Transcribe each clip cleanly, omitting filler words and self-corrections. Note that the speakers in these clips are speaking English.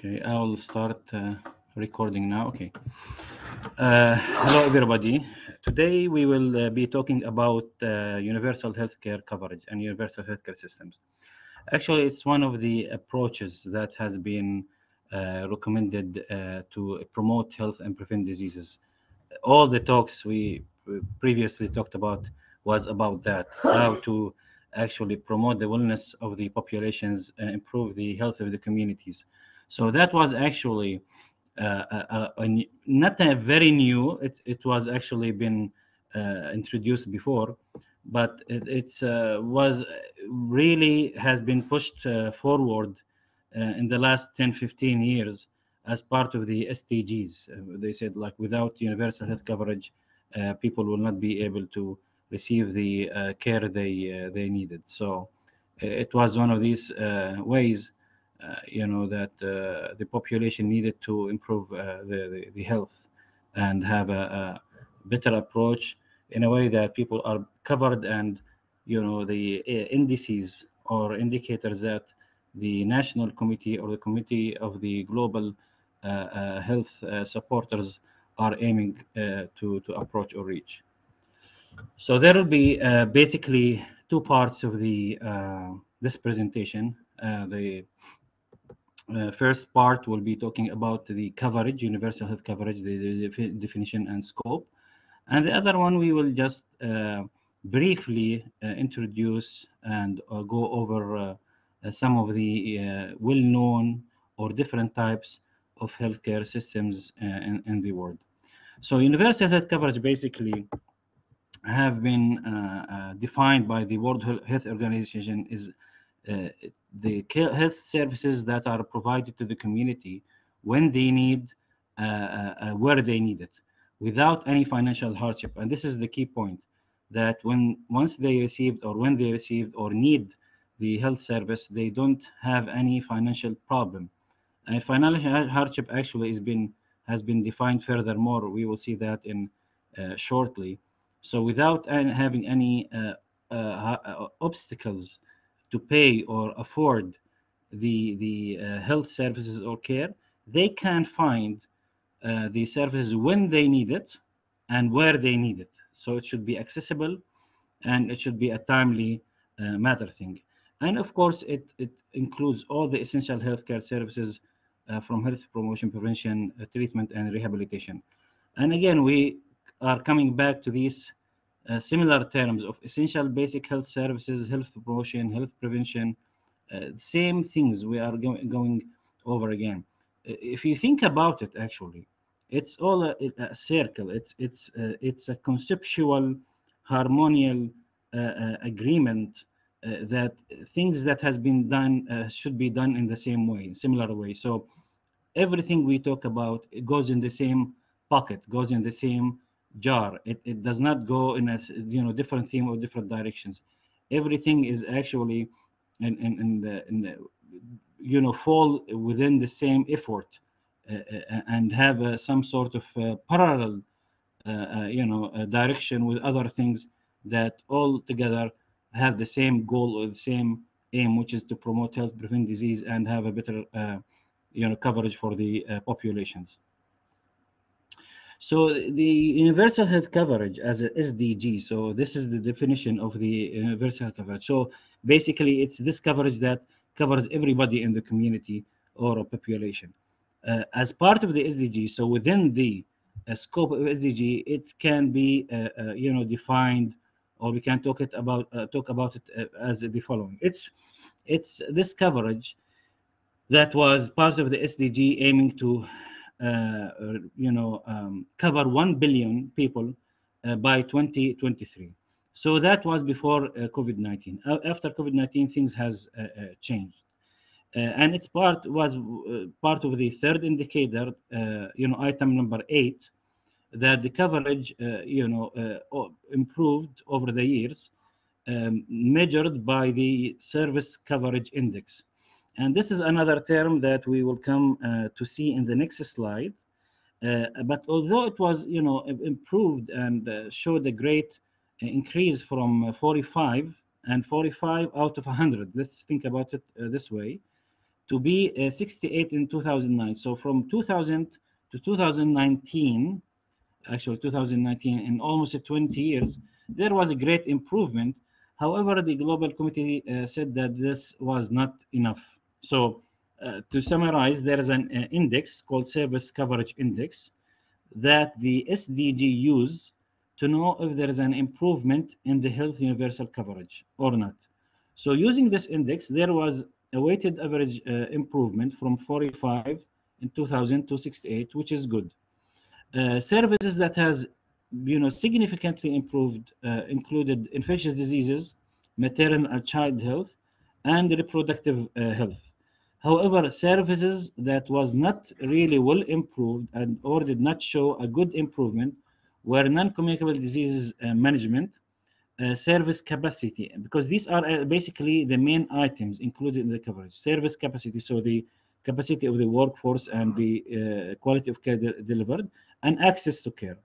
Okay, I'll start recording now. Okay. Hello, everybody. Today we will be talking about universal healthcare coverage and universal healthcare systems. Actually, it's one of the approaches that has been recommended to promote health and prevent diseases. All the talks we previously talked about was about that, how to actually promote the wellness of the populations, improve the health of the communities. So that was actually not a very new, it was actually been introduced before, but it's was really has been pushed forward in the last 10-15 years as part of the SDGs. They said, like, without universal health coverage, people will not be able to receive the care they needed. So it was one of these ways, that the population needed to improve the health and have a better approach in a way that people are covered, and the indices or indicators that the national committee or the committee of the global health supporters are aiming to approach or reach. So there will be basically two parts of the this presentation. The first part will be talking about the coverage, universal health coverage, the definition and scope. And the other one, we will just briefly introduce and go over some of the well-known or different types of healthcare systems in the world. So universal health coverage basically have been defined by the World Health Organization is the health services that are provided to the community when they need, where they need it, without any financial hardship. And this is the key point, that once they received or need the health service, they don't have any financial problem. And financial hardship actually has been defined furthermore. We will see that in shortly. So without having any obstacles to pay or afford the health services or care, they can find the services when they need it and where they need it. So it should be accessible, and it should be a timely matter thing. And of course, it includes all the essential healthcare services from health promotion, prevention, treatment, and rehabilitation. And again, we are coming back to these similar terms of essential basic health services, health promotion, health prevention, same things we are going over again. If you think about it, actually, it's all a circle. It's a conceptual, harmonious agreement that things that has been done should be done in the same way, similar way. So everything we talk about, it goes in the same pocket, goes in the same jar. It does not go in a different theme or different directions. Everything is actually in the fall within the same effort and have some sort of parallel direction with other things that all together have the same goal or the same aim, which is to promote health, prevent disease, and have a better coverage for the populations. So the universal health coverage as a SDG, so this is the definition of the universal health coverage. So basically, it's this coverage that covers everybody in the community or a population. As part of the SDG, so within the scope of SDG, it can be defined, or we can talk about it as the following. It's this coverage that was part of the SDG aiming to cover 1 billion people by 2023. So that was before COVID-19. After COVID-19, things has changed. And its part was part of the third indicator, item number 8, that the coverage, improved over the years, measured by the service coverage index. And this is another term that we will come to see in the next slide. But although it was, improved and showed a great increase from 45 out of 100, let's think about it this way, to be 68 in 2009. So from 2000 to 2019, actually 2019, in almost 20 years, there was a great improvement. However, the Global Committee said that this was not enough. So to summarize, there is an index called Service Coverage Index that the SDG use to know if there is an improvement in the health universal coverage or not. So using this index, there was a weighted average improvement from 45 in 2000 to 68, which is good. Services that has significantly improved included infectious diseases, maternal and child health, and reproductive health. However, services that was not really well improved and or did not show a good improvement were non-communicable diseases management, service capacity, because these are basically the main items included in the coverage. Service capacity, so the capacity of the workforce and the quality of care delivered, and access to care.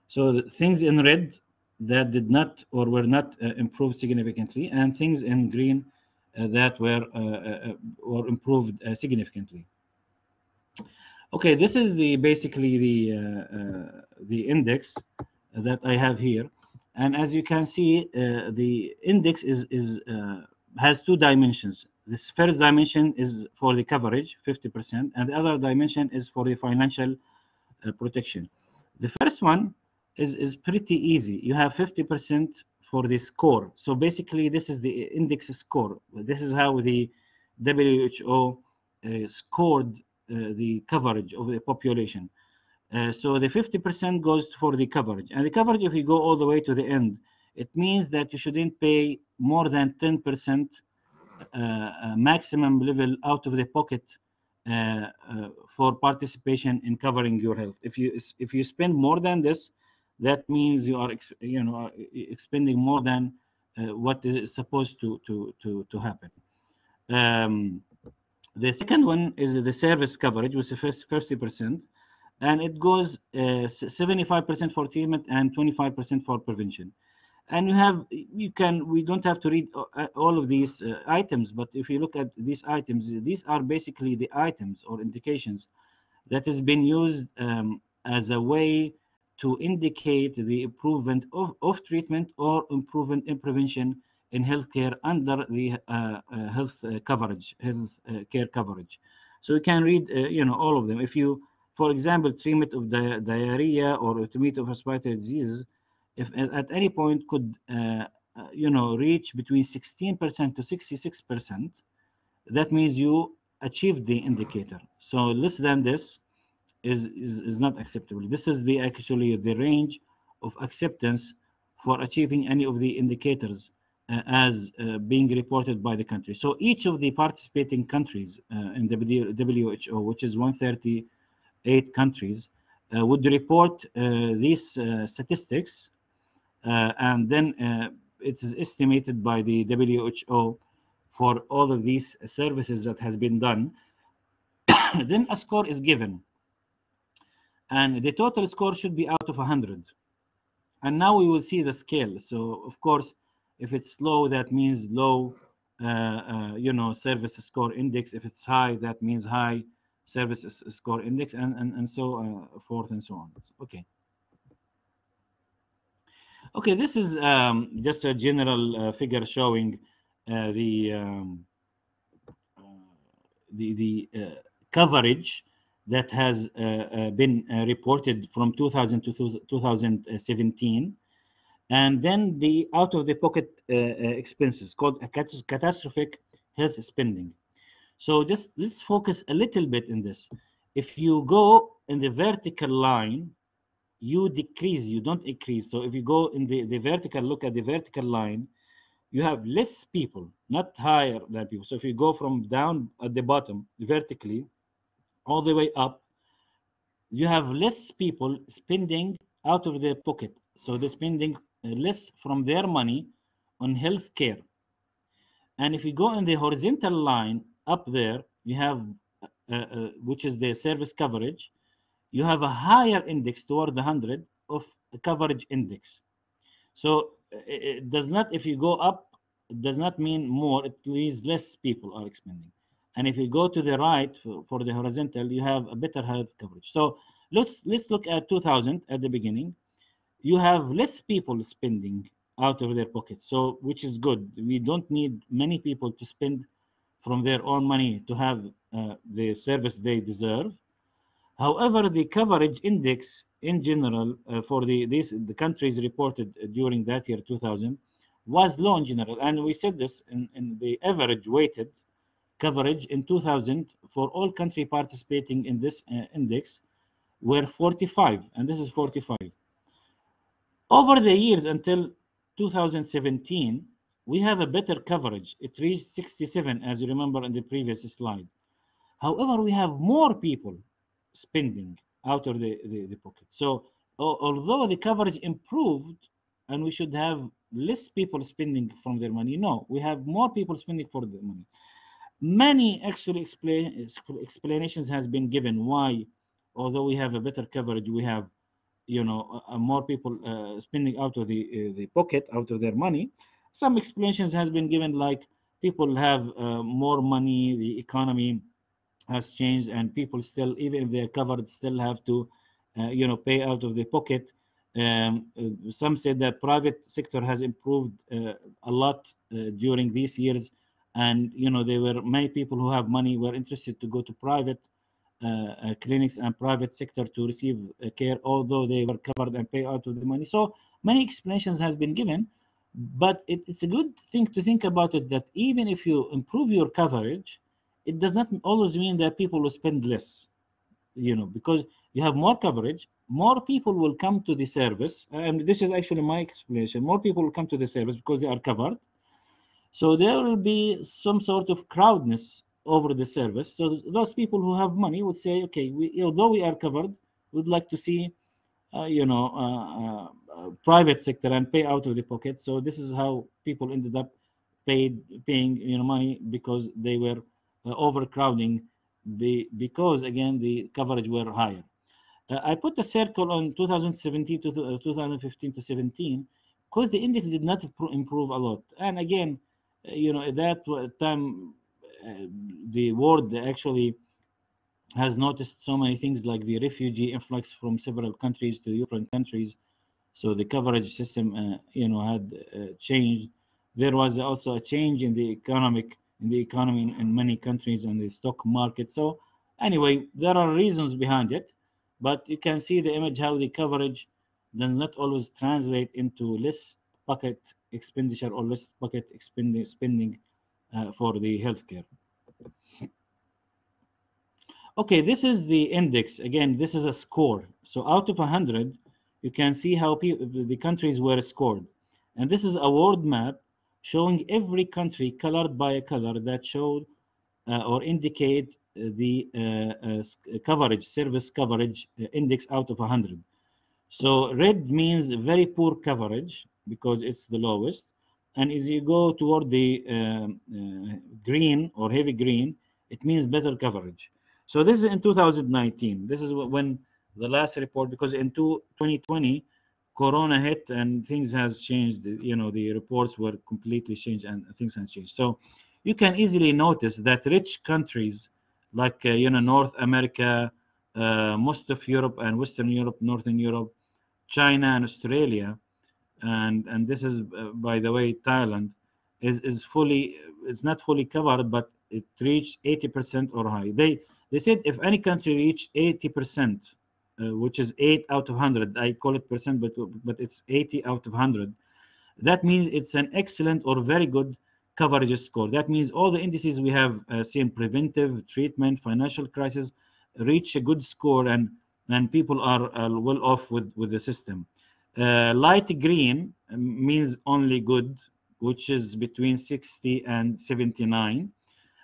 So the things in red that did not or were not improved significantly, and things in green that were or improved significantly. Okay, this is basically the index that I have here, and as you can see, the index has two dimensions. This first dimension is for the coverage, 50%, and the other dimension is for the financial protection. The first one is pretty easy. You have 50% for the score. So basically, this is the index score. This is how the WHO scored the coverage of the population. So the 50% goes for the coverage. And the coverage, if you go all the way to the end, it means that you shouldn't pay more than 10% maximum level out of the pocket for participation in covering your health. If you spend more than this, that means you are expending more than what is supposed to happen. The second one is the service coverage, which is 50%, and it goes 75% for treatment and 25% for prevention. And we don't have to read all of these items, but if you look at these items, these are basically the items or indications that has been used as a way to indicate the improvement of treatment or improvement in prevention in healthcare under the health care coverage. So you can read all of them. If you, for example, treatment of diarrhea or treatment of respiratory diseases, if at any point could reach between 16% to 66%, that means you achieved the indicator. So less than this is not acceptable. This is actually the range of acceptance for achieving any of the indicators as being reported by the country. So each of the participating countries in the WHO, which is 138 countries, would report these statistics, and then it is estimated by the WHO for all of these services that has been done. Then a score is given, and the total score should be out of 100. And now we will see the scale. So of course, if it's low, that means low, service score index. If it's high, that means high service score index, and so forth and so on. Okay. Okay, this is just a general figure showing the coverage that has been reported from 2000 to 2017, and then the out-of-the-pocket expenses called a catastrophic health spending. So just let's focus a little bit in this. If you go in the vertical line, you decrease, you don't increase. So if you go in the vertical, look at the vertical line, you have less people, not higher than people. So if you go from down at the bottom vertically all the way up, you have less people spending out of their pocket. So they're spending less from their money on health care. And if you go in the horizontal line up there, you have, which is the service coverage, you have a higher index toward the 100 of coverage index. So it does not, if you go up, it does not mean more, it means less people are expending. And if you go to the right for the horizontal, you have a better health coverage. So let's look at 2000 at the beginning. You have less people spending out of their pockets, so which is good. We don't need many people to spend from their own money to have the service they deserve. However, the coverage index in general for the countries reported during that year 2000 was low in general, and we said this in the average weighted coverage in 2000 for all countries participating in this index were 45, and this is 45. Over the years until 2017, we have a better coverage. It reached 67, as you remember in the previous slide. However, we have more people spending out of the pocket. So although the coverage improved and we should have less people spending from their money, no, we have more people spending for their money. Many actually explanations has been given why, although we have a better coverage, we have more people spending out of the pocket, out of their money. Some explanations has been given, like people have more money, the economy has changed, and people still, even if they're covered, still have to pay out of the pocket. Some said that private sector has improved a lot during these years, and there were many people who have money were interested to go to private clinics and private sector to receive care, although they were covered and pay out of the money. So many explanations has been given, but it's a good thing to think about it, that even if you improve your coverage, it does not always mean that people will spend less, because you have more coverage, more people will come to the service, and this is actually my explanation. More people will come to the service because they are covered, so there will be some sort of crowdness over the service. So those people who have money would say, okay, although we are covered, we'd like to see private sector and pay out of the pocket. So this is how people ended up paying money, because they were overcrowding, because again the coverage were higher. I put a circle on 2017 to 2015 to 17 because the index did not improve a lot. And again, at that time, the world actually has noticed so many things, like the refugee influx from several countries to European countries. So the coverage system, had changed. There was also a change in the economy in many countries and the stock market. So anyway, there are reasons behind it, but you can see the image how the coverage does not always translate into less pocket expenditure or less pocket spending for the healthcare. Okay, this is the index. Again, this is a score. So out of 100, you can see how the countries were scored. And this is a world map showing every country colored by a color that showed or indicate the coverage, service coverage index out of 100. So red means very poor coverage because it's the lowest. And as you go toward the green or heavy green, it means better coverage. So this is in 2019. This is when the last report, because in 2020, Corona hit and things has changed. The reports were completely changed and things has changed. So you can easily notice that rich countries like North America, most of Europe and Western Europe, Northern Europe, China and Australia, and this is by the way Thailand is not fully covered, but it reached 80% or high. They said if any country reached 80%, which is 8 out of 100, I call it percent, but it's 80 out of 100. That means it's an excellent or very good coverage score. That means all the indices we have seen, preventive, treatment, financial crisis, reach a good score, and people are well off with the system. Light green means only good, which is between 60 and 79.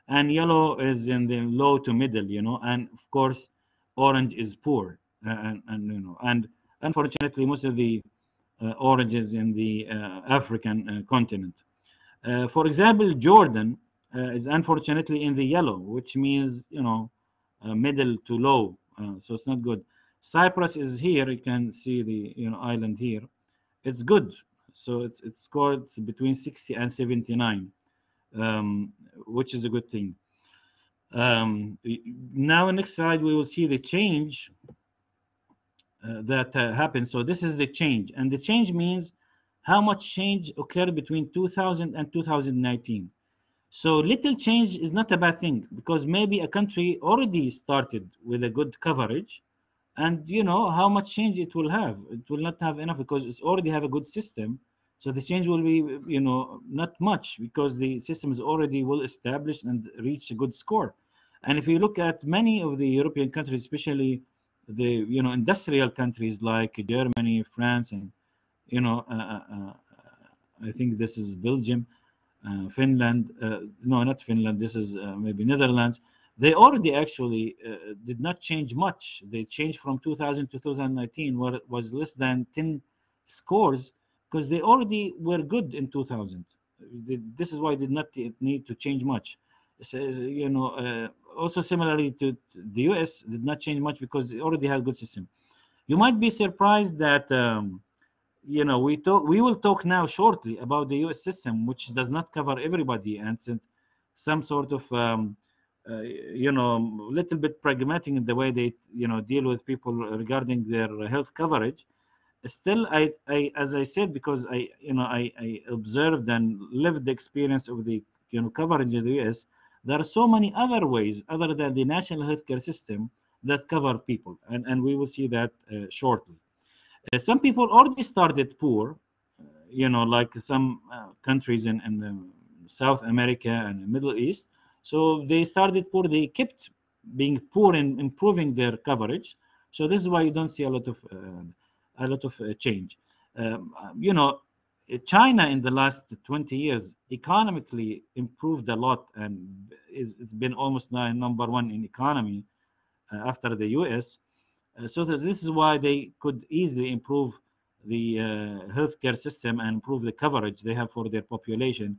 And yellow is in the low to middle, and of course, orange is poor. And unfortunately, most of the oranges in the African continent. For example, Jordan is unfortunately in the yellow, which means, middle to low. So it's not good. Cyprus is here. You can see the island here. It's good. So it's scored between 60 and 79, which is a good thing. Now, next slide, we will see the change that happened. So this is the change, and the change means how much change occurred between 2000 and 2019. So little change is not a bad thing, because maybe a country already started with a good coverage, and you know how much change it will have. It will not have enough because it's already have a good system. So the change will be, you know, not much, because the system is already well established and reached a good score. And if you look at many of the European countries, especially the, you know, industrial countries like Germany, France, and you know, I think this is Belgium, Finland. No, not Finland. This is maybe Netherlands. They already actually did not change much. They changed from 2000 to 2019, where it was less than 10 scores, because they already were good in 2000. This is why they did not need to change much. So, you know, also similarly to the US, did not change much because they already had a good system. You might be surprised that you know, we will talk now shortly about the US system, which does not cover everybody, and some sort of you know, little bit pragmatic in the way they, you know, deal with people regarding their health coverage. Still, as I said, because you know, I observed and lived the experience of the, you know, coverage in the US. There are so many other ways other than the national healthcare system that cover people, and we will see that shortly. Some people already started poor, you know, like some countries in South America and Middle East. So they started poor. They kept being poor in improving their coverage. So this is why you don't see a lot of change. You know, China in the last 20 years economically improved a lot, and it's been almost now #1 in economy after the US. So this is why they could easily improve the healthcare system and improve the coverage they have for their population.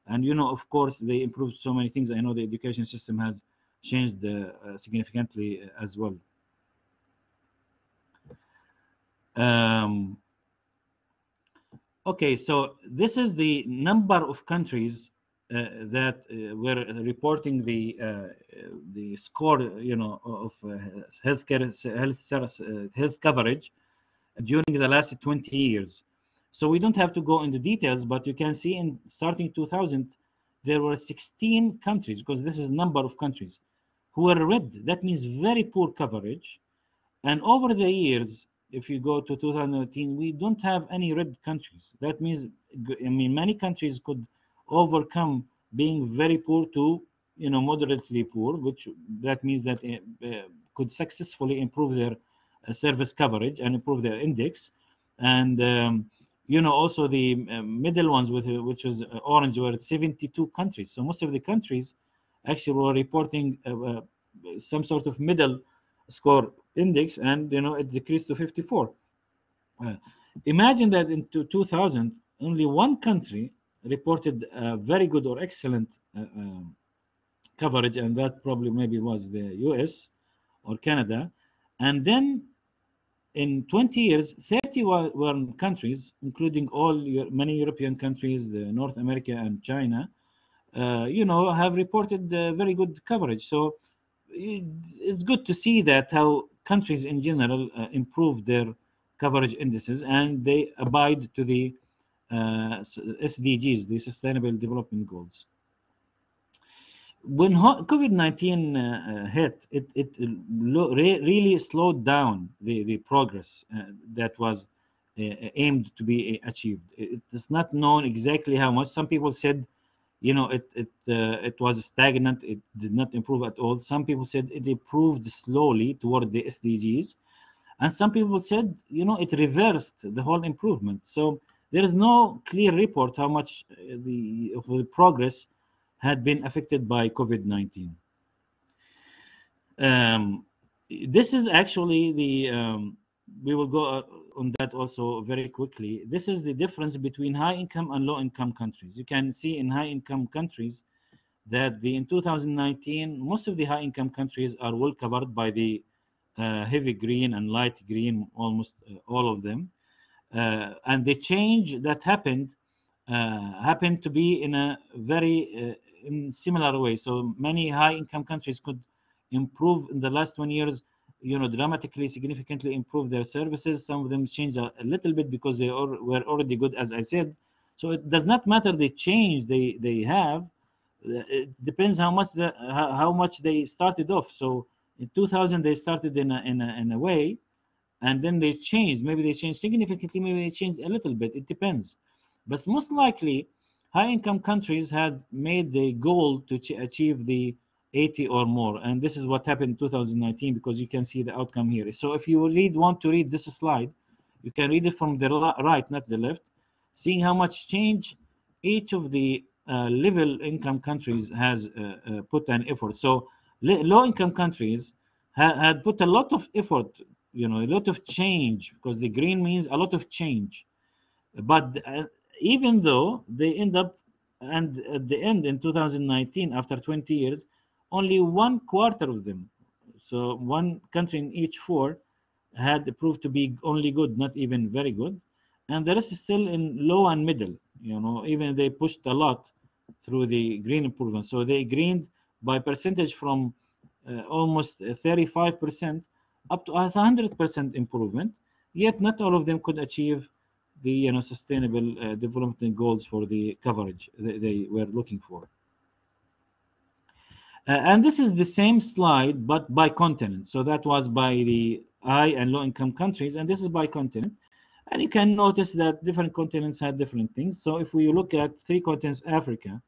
And you know, of course, they improved so many things. I know the education system has changed significantly as well. Okay, so this is the number of countries that were reporting the score, you know, of health coverage during the last 20 years. So we don't have to go into details, but you can see in starting 2000, there were 16 countries, because this is a number of countries, who were red. That means very poor coverage. And over the years, if you go to 2018, we don't have any red countries. That means, I mean, many countries could overcome being very poor to, you know, moderately poor, which that means that could successfully improve their service coverage and improve their index. And you know, also the middle ones, which was orange, were 72 countries. So most of the countries actually were reporting some sort of middle score index, and you know, it decreased to 54. Imagine that in 2000, only one country reported very good or excellent coverage, and that probably maybe was the US or Canada. And then in 20 years, 31 countries, including many European countries, the North America and China, you know, have reported very good coverage. So it's good to see that how countries in general improve their coverage indices, and they abide to the SDGs, the Sustainable Development Goals. When COVID-19 hit, it really slowed down the progress that was aimed to be achieved. It is not known exactly how much. Some people said, you know, it was stagnant. It did not improve at all. Some people said it improved slowly toward the SDGs, and some people said, you know, it reversed the whole improvement. So there is no clear report how much of the progress had been affected by COVID-19. This is actually the we will go on that also very quickly. This is the difference between high income and low income countries. You can see in high income countries that in 2019, most of the high income countries are well covered by the heavy green and light green, almost all of them. And the change that happened to be in a very in similar way. So many high-income countries could improve in the last 1 years, dramatically, significantly improve their services. Some of them changed a little bit because they were already good, as I said. So it does not matter the change they have. It depends how much they started off. So in 2000 they started in a way, and then they changed. Maybe they changed significantly, maybe they changed a little bit. It depends. But most likely, high-income countries had made the goal to achieve the 80 or more, and this is what happened in 2019, because you can see the outcome here. So if you want to read this slide, you can read it from the right, not the left, seeing how much change each of the level income countries has put an effort. So low-income countries had put a lot of effort, a lot of change, because the green means a lot of change. But even though they end up, and at the end in 2019, after 20 years, only 1/4 of them, so one country in each 4, had proved to be only good, not even very good, and the rest is still in low and middle. Even they pushed a lot through the green improvement. So they greened by percentage from almost 35% up to 100% improvement. Yet not all of them could achieve the sustainable development goals for the coverage they were looking for. And this is the same slide, but by continent. So that was by the high and low income countries, and this is by continent. And you can notice that different continents had different things. So if we look at 3 continents, Africa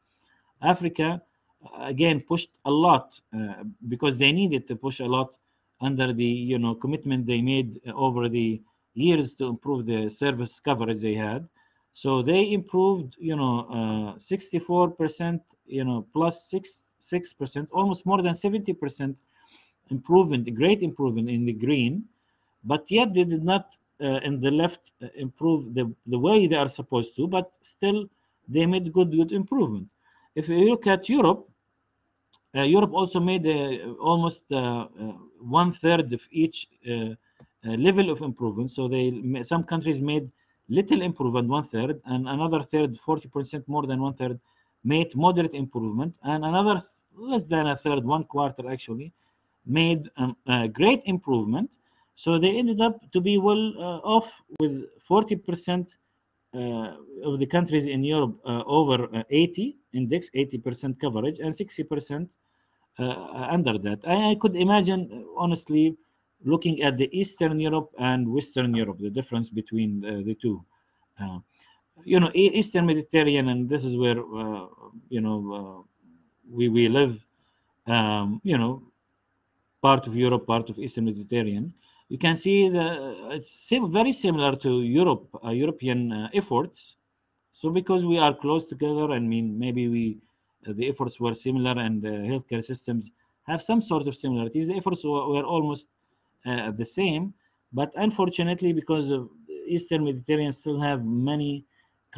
again pushed a lot because they needed to push a lot under the commitment they made over the years to improve the service coverage they had. So they improved 64%, plus 6%, almost more than 70% improvement, great improvement in the green, but yet they did not in the left improve the way they are supposed to, but still they made good improvement. If you look at Europe, Europe also made almost 1/3 of each level of improvement. So some countries made little improvement, 1/3, and another third, 40% more than 1/3, made moderate improvement, and another less than a third, 1/4 actually, made great improvement. So they ended up to be well off, with 40% of the countries in Europe over 80 index, 80% coverage, and 60% under that. I could imagine, honestly, looking at the Eastern Europe and Western Europe, the difference between the two. Eastern Mediterranean, and this is where we live. Part of Europe, part of Eastern Mediterranean. You can see that it's very similar to European efforts. So because we are close together, I mean, maybe the efforts were similar, and healthcare systems have some sort of similarities. The efforts were almost the same, but unfortunately, because of Eastern Mediterranean still have many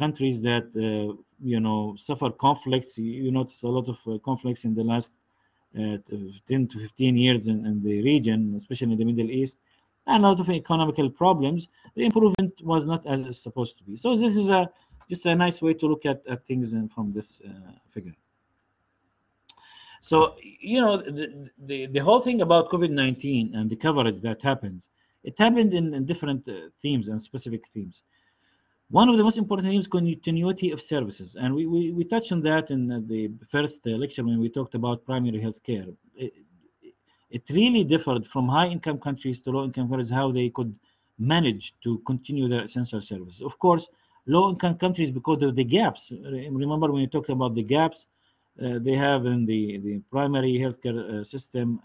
countries that suffer conflicts. You notice a lot of conflicts in the last 10 to 15 years in the region, especially in the Middle East, and a lot of economical problems. The improvement was not as it's supposed to be. So this is just a nice way to look at things from this figure. So the whole thing about COVID-19 and the coverage that happened, it happened in different themes and specific themes. One of the most important things is continuity of services, and we touched on that in the first lecture when we talked about primary health care. It really differed from high-income countries to low-income countries, how they could manage to continue their essential services. Of course, low-income countries, because of the gaps. Remember when we talked about the gaps they have in the primary healthcare system,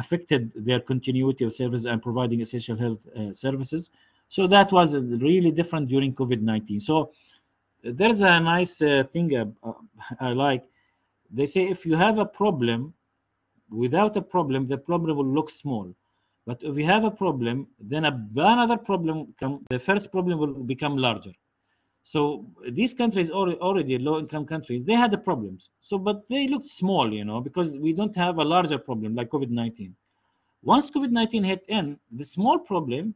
affected their continuity of service and providing essential health services. So that was really different during COVID-19. So there's a nice thing I like. They say if you have a problem, without a problem, the problem will look small. But if you have a problem, then another problem comes, the first problem will become larger. So these countries, already low-income countries, they had the problems. So, but they looked small, because we don't have a larger problem like COVID-19. Once COVID-19 hit in, the small problem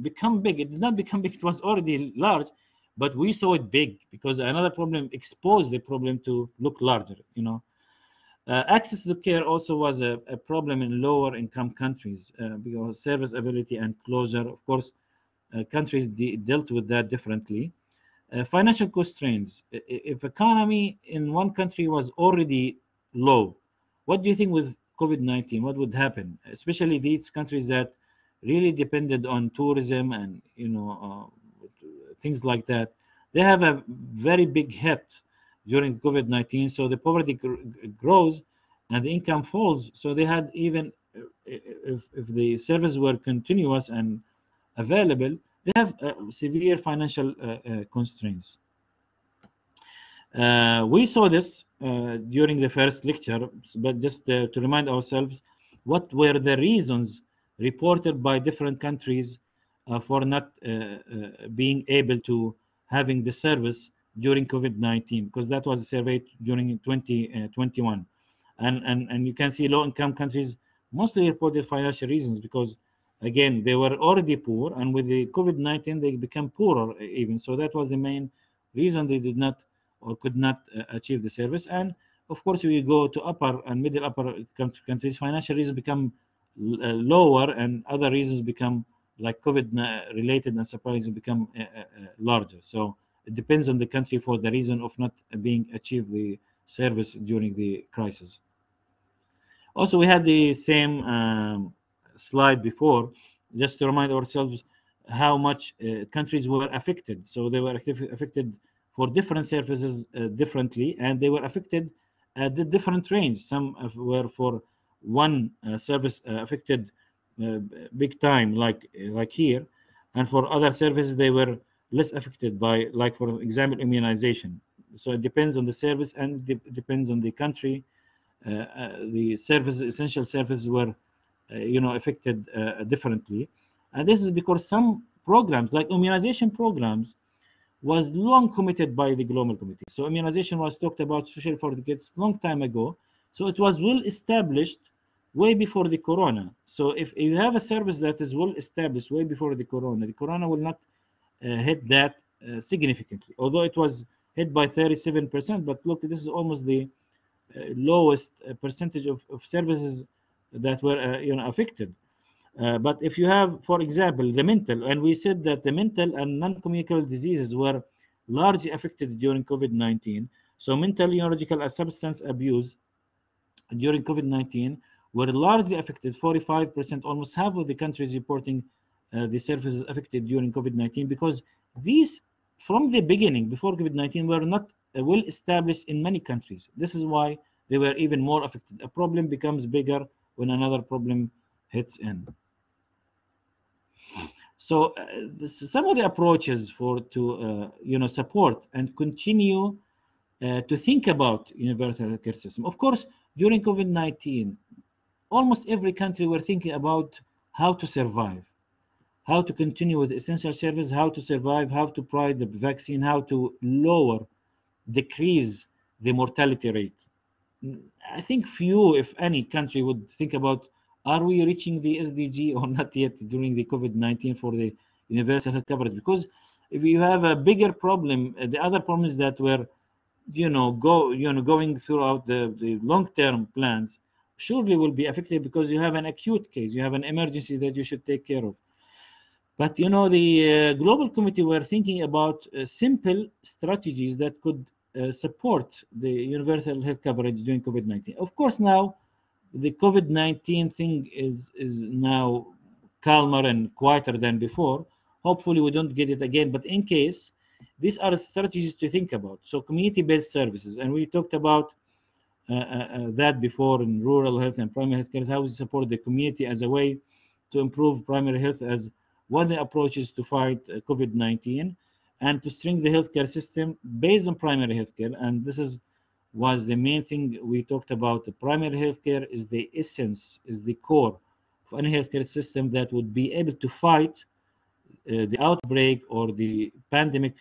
become big. It did not become big. It was already large, but we saw it big because another problem exposed the problem to look larger, you know. Access to care also was a problem in lower income countries because service ability and closure, of course, countries dealt with that differently. Financial constraints. If economy in one country was already low, what do you think with COVID-19? What would happen? Especially these countries that really depended on tourism and, you know, things like that. They have a very big hit during COVID-19, so the poverty grows and the income falls. So they had, even if the services were continuous and available, they have severe financial constraints. We saw this during the first lecture, but just to remind ourselves, what were the reasons reported by different countries for not being able to having the service during COVID-19, because that was surveyed during 2021. And you can see low-income countries mostly reported financial reasons because, again, they were already poor, and with the COVID-19 they become poorer even. So that was the main reason they did not or could not achieve the service. And of course, we go to upper and middle upper countries, financial reasons become lower, and other reasons become, like COVID related and supply reasons, become larger. So it depends on the country for the reason of not being achieved the service during the crisis. Also, we had the same slide before, just to remind ourselves how much countries were affected. So they were affected for different services differently, and they were affected at the different range. Some were for one service affected big time, like here, and for other services they were less affected by, like for example, immunization. So it depends on the service and it depends on the country. The services, essential services, were you know, affected differently, and this is because some programs, like immunization programs, was long committed by the global committee. So immunization was talked about, especially for the kids, long time ago. So it was well established way before the corona. So if you have a service that is well established way before the corona will not hit that significantly, although it was hit by 37%. But look, this is almost the lowest percentage of services that were you know, affected. But if you have, for example, the mental, and we said that the mental and non-communicable diseases were largely affected during COVID-19. So mental, neurological, and substance abuse during COVID-19 were largely affected. 45%, almost half of the countries reporting the services affected during COVID-19, because these, from the beginning, before COVID-19, were not well established in many countries. This is why they were even more affected. A problem becomes bigger when another problem hits in. So some of the approaches to you know, support and continue to think about universal healthcare system. Of course, during COVID-19, almost every country were thinking about how to survive, how to continue with essential service, how to survive, how to provide the vaccine, how to lower, decrease the mortality rate. I think few, if any, country would think about, are we reaching the SDG or not yet during the COVID-19 for the universal health coverage? Because if you have a bigger problem, the other problems that were, you know, going throughout the long-term plans, surely will be affected because you have an acute case, you have an emergency that you should take care of. But you know, the global committee were thinking about simple strategies that could support the universal health coverage during COVID-19. Of course, now the COVID-19 thing is now calmer and quieter than before. Hopefully we don't get it again, but in case, these are strategies to think about. So community-based services, and we talked about that before in rural health and primary health care, how we support the community as a way to improve primary health as one of the approaches to fight COVID-19, and to strengthen the healthcare system based on primary healthcare. And this was the main thing we talked about. The primary healthcare is the essence, is the core of any healthcare system that would be able to fight the outbreak or the pandemic,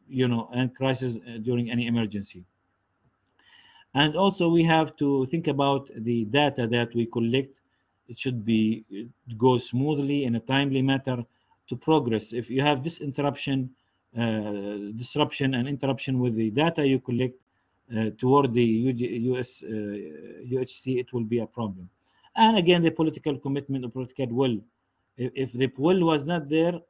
you know, and crisis during any emergency. And also we have to think about the data that we collect. It should go smoothly in a timely manner to progress. If you have this interruption disruption and interruption with the data you collect toward the US UHC, it will be a problem. And again, the political commitment, the political will. If the will was not there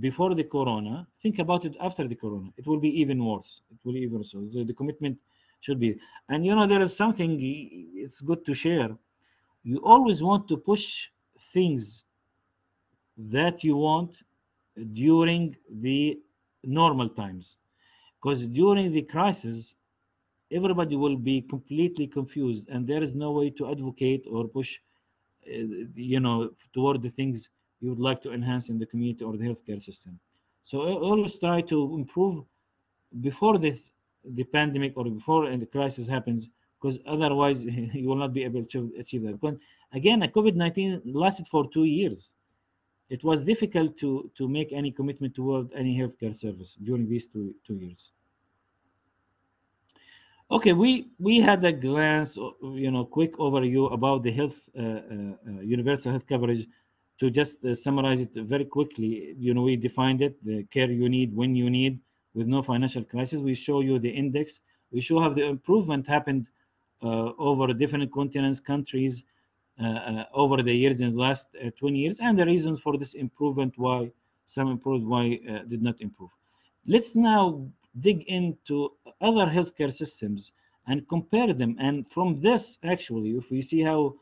before the corona, think about it after the corona. It will be even worse. It will be even worse. So the commitment should be. And you know, there is something it's good to share. You always want to push things that you want during the normal times, because during the crisis, everybody will be completely confused, and there is no way to advocate or push, you know, toward the things you would like to enhance in the community or the healthcare system. So always try to improve before the pandemic or before the crisis happens, because otherwise you will not be able to achieve that. Because again, COVID-19 lasted for 2 years. It was difficult to make any commitment toward any healthcare service during these two years. Okay, we had a glance, you know, quick overview about the health, universal health coverage. To just summarize it very quickly, you know, we defined it: the care you need when you need, with no financial crisis. We show you the index. We show how the improvement happened over different continents, countries, over the years in the last 20 years, and the reasons for this improvement, why some improved, why did not improve. Let's now dig into other healthcare systems and compare them. And from this, actually, if we see how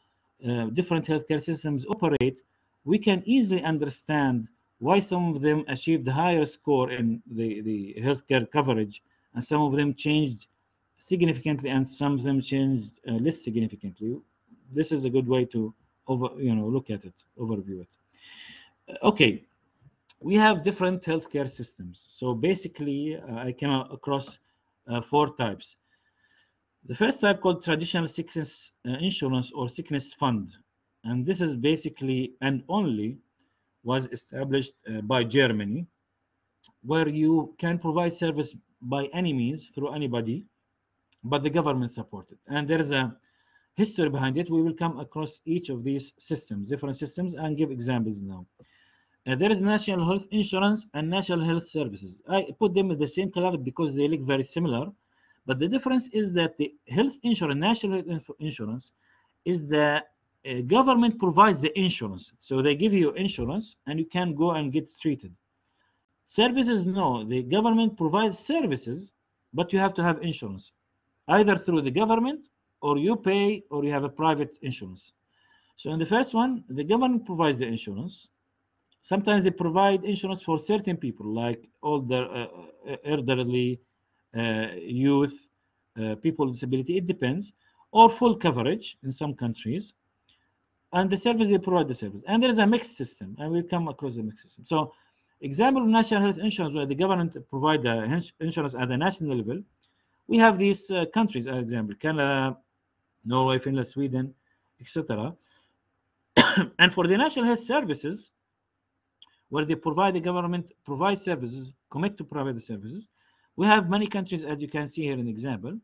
different healthcare systems operate, we can easily understand why some of them achieved a higher score in the healthcare coverage, and some of them changed significantly, and some of them changed less significantly. This is a good way to look at it, overview it. Okay, we have different healthcare systems. So basically, I came across 4 types. The first type, called traditional sickness insurance or sickness fund, and this is basically and only was established by Germany, where you can provide service by any means through anybody, but the government supported. And there is a history behind it. We will come across each of these systems, different systems, and give examples now. There is national health insurance and national health services. I put them in the same color because they look very similar, but the difference is that the health insurance, national health insurance, is the government provides the insurance. So they give you insurance and you can go and get treated. Services, no, the government provides services, but you have to have insurance, either through the government or you pay or you have a private insurance. So in the first one, the government provides the insurance. Sometimes they provide insurance for certain people, like older, elderly, youth, people with disability. It depends, or full coverage in some countries. And the service, they provide the service. And there is a mixed system, and we'll come across the mixed system. So, example of national health insurance, where the government provide the insurance at the national level. We have these countries, as example, Canada, Norway, Finland, Sweden, etc. And for the national health services, where they provide, the government provides services, commit to provide the services. We have many countries, as you can see here in the example,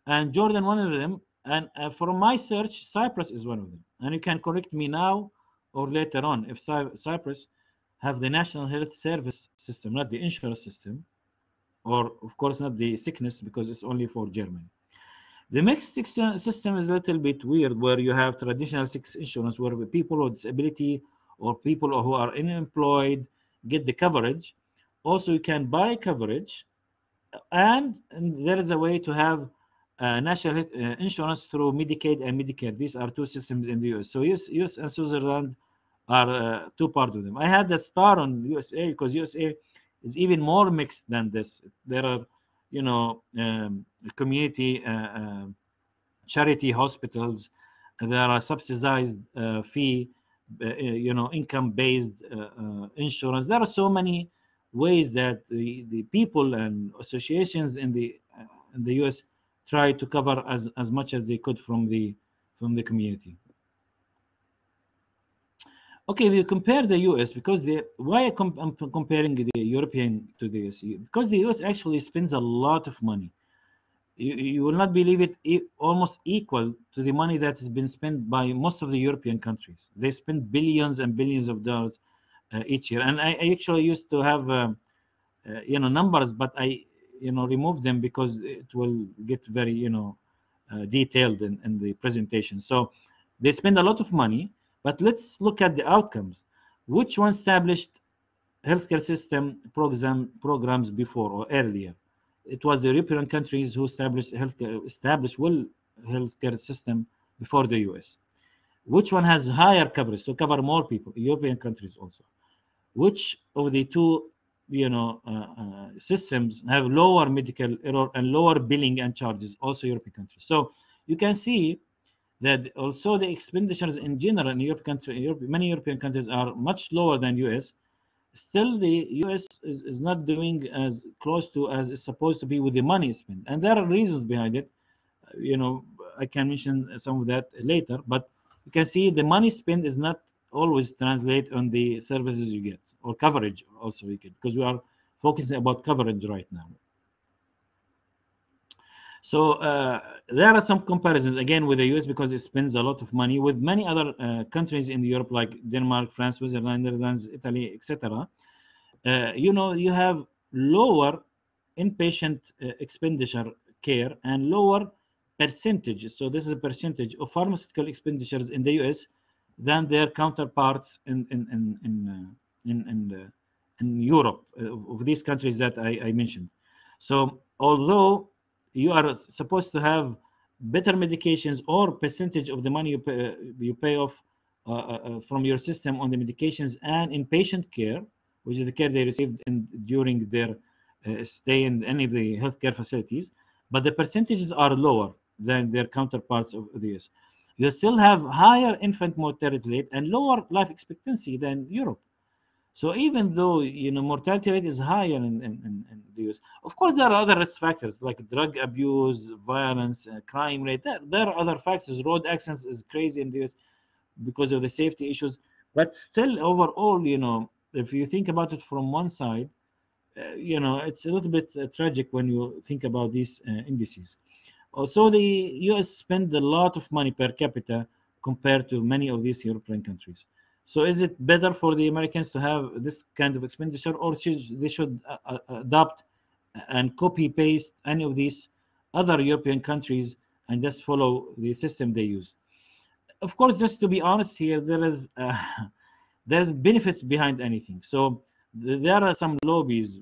and Jordan one of them. And from my search, Cyprus is one of them. And you can correct me now or later on if Cyprus have the national health service system, not the insurance system, or of course not the sickness, because it's only for Germany. The mixed system is a little bit weird, where you have traditional sickness insurance, where people with disability or people who are unemployed get the coverage. Also, you can buy coverage, and there is a way to have national health insurance through Medicaid and Medicare. These are 2 systems in the US. So US and Switzerland are 2 parts of them. I had a star on USA because USA is even more mixed than this. There are, you know, community charity hospitals. There are subsidized fee, you know, income-based insurance. There are so many ways that the people and associations in the US try to cover as much as they could from the community. Okay, we compare the US, because why I'm comparing the European to the US? Because the US actually spends a lot of money. You will not believe it, almost equal to the money that has been spent by most of the European countries. They spend billions and billions of dollars each year. And I actually used to have numbers, but I remove them because it will get very detailed in the presentation. So they spend a lot of money, but let's look at the outcomes. Which one established healthcare system programs before or earlier? It was the European countries who established healthcare system before the US. Which one has higher coverage, so cover more people? European countries also. Which of the two systems have lower medical error and lower billing and charges? Also European countries. So you can see that also the expenditures in general in many European countries are much lower than US. Still, the US is not doing as close to as it's supposed to be with the money spent, and there are reasons behind it. I can mention some of that later, but you can see the money spent is not always translate on the services you get, or coverage also you get, because we are focusing about coverage right now. So there are some comparisons again with the US, because it spends a lot of money, with many other countries in Europe like Denmark, France, Switzerland, Netherlands, Italy, etc. You have lower inpatient expenditure care and lower percentage. So this is a percentage of pharmaceutical expenditures in the US than their counterparts in Europe, of these countries that I mentioned. So although you are supposed to have better medications or percentage of the money you pay off from your system on the medications and inpatient care, which is the care they received during their stay in any of the healthcare facilities, but the percentages are lower than their counterparts of the US. You still have higher infant mortality rate and lower life expectancy than Europe. So even though mortality rate is higher in the US, of course there are other risk factors like drug abuse, violence, crime rate. There are other factors. Road accidents is crazy in the US because of the safety issues. But still, overall, if you think about it from one side, it's a little bit tragic when you think about these indices. Also, the US spend a lot of money per capita compared to many of these European countries. So is it better for the Americans to have this kind of expenditure, or they should adopt and copy paste any of these other European countries and just follow the system they use? Of course, just to be honest here, there's benefits behind anything. So there are some lobbies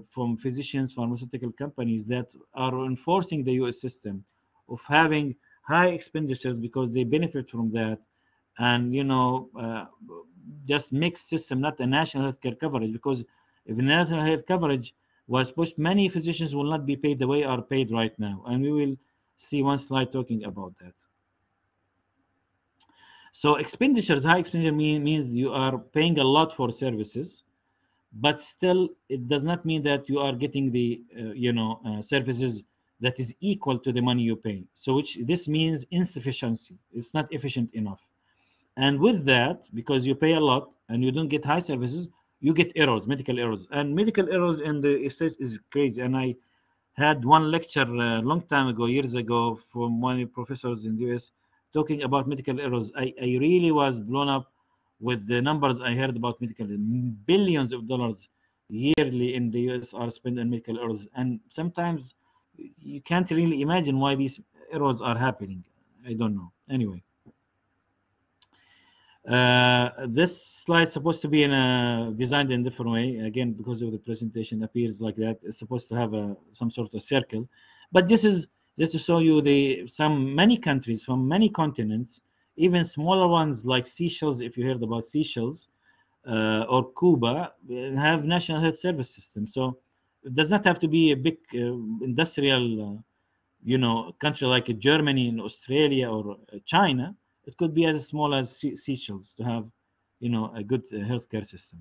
from physicians, pharmaceutical companies that are enforcing the US system of having high expenditures because they benefit from that, and just mixed system, not a national healthcare coverage. Because if the national health coverage was pushed, many physicians will not be paid the way are paid right now, and we will see one slide talking about that. So expenditures, high expenditure means you are paying a lot for services, but still it does not mean that you are getting the services that is equal to the money you pay. So this means insufficiency. It's not efficient enough. And with that, because you pay a lot and you don't get high services, you get errors, medical errors. And medical errors in the States is crazy. And I had one lecture a long time ago, years ago, from one of the professors in the US talking about medical errors. I really was blown up with the numbers I heard about medical. Billions of dollars yearly in the US are spent on medical errors. And sometimes you can't really imagine why these errors are happening. I don't know. Anyway. This slide is supposed to be designed in a different way. Again, because of the presentation appears like that. It's supposed to have some sort of circle. But this is just to show you many countries from many continents, even smaller ones like Seychelles, if you heard about Seychelles, or Cuba, have national health service system. So it does not have to be a big industrial country like Germany and Australia or China. It could be as small as Seychelles to have, a good healthcare system.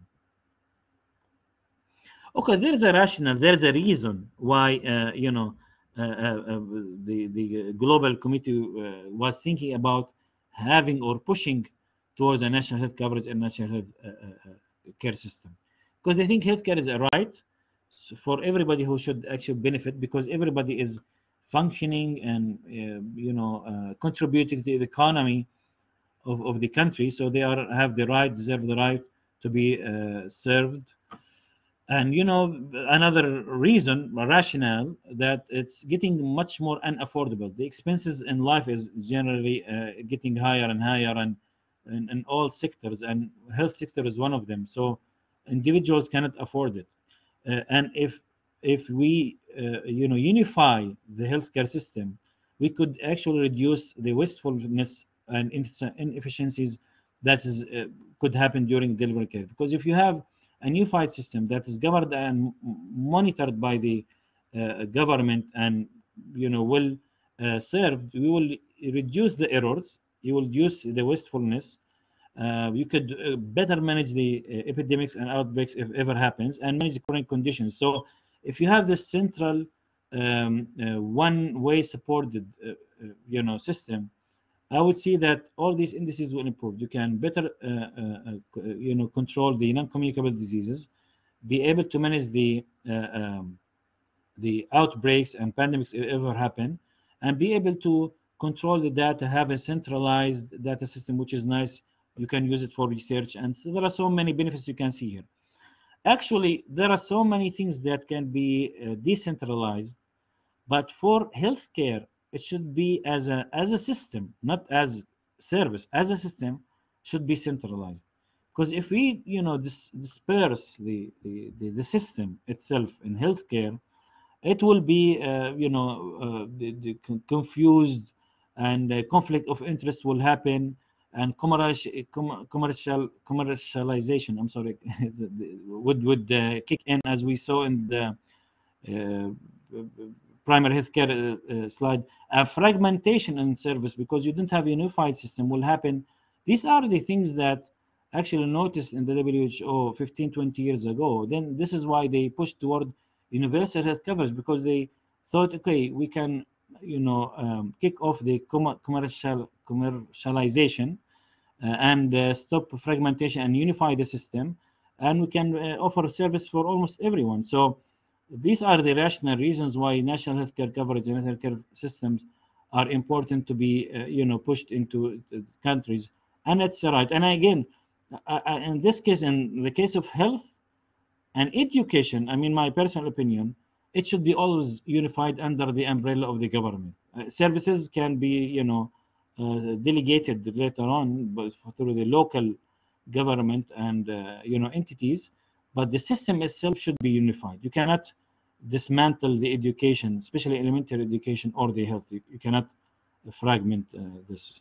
Okay, there's a rationale, there's a reason why, the global committee was thinking about having or pushing towards a national health coverage and national health care system, because they think healthcare is a right for everybody who should actually benefit, because everybody is functioning and contributing to the economy of the country, so they have the right, deserve the right to be served. And you know, another reason, a rationale, that it's getting much more unaffordable. The expenses in life is generally getting higher and higher, and in all sectors, and health sector is one of them. So individuals cannot afford it. And if we you know, unify the healthcare system, we could actually reduce the wastefulness and inefficiencies that is could happen during delivery care. Because if you have a unified system that is governed and monitored by the government, and you know, will served, we will reduce the errors, you will reduce the wastefulness. You could better manage the epidemics and outbreaks if ever happens, and manage the chronic conditions. So if you have this central one-way supported you know, system, I would see that all these indices will improve. You can better you know, control the non-communicable diseases, be able to manage the outbreaks and pandemics if ever happen, and be able to control the data, have a centralized data system, which is nice. You can use it for research, and so there are so many benefits you can see here. Actually, there are so many things that can be decentralized, but for healthcare, it should be as a system, not as service. As a system, should be centralized. Because if we, you know, disperse the system itself in healthcare, it will be you know, the confused, and conflict of interest will happen, and commercialization, I'm sorry, would kick in, as we saw in the primary healthcare slide. A fragmentation in service, because you don't have a unified system, will happen. These are the things that actually noticed in the WHO 15-20 years ago. Then this is why they pushed toward universal health coverage, because they thought, okay, we can, you know, kick off the commercialization and stop fragmentation and unify the system, and we can offer service for almost everyone. So these are the rational reasons why national healthcare coverage and healthcare systems are important to be you know, pushed into countries, and it's right. And again, in this case, in the case of health and education, I mean, my personal opinion, it should be always unified under the umbrella of the government. Services can be, you know, delegated later on, but through the local government and you know, entities, but the system itself should be unified. You cannot dismantle the education, especially elementary education or the health. You cannot fragment this.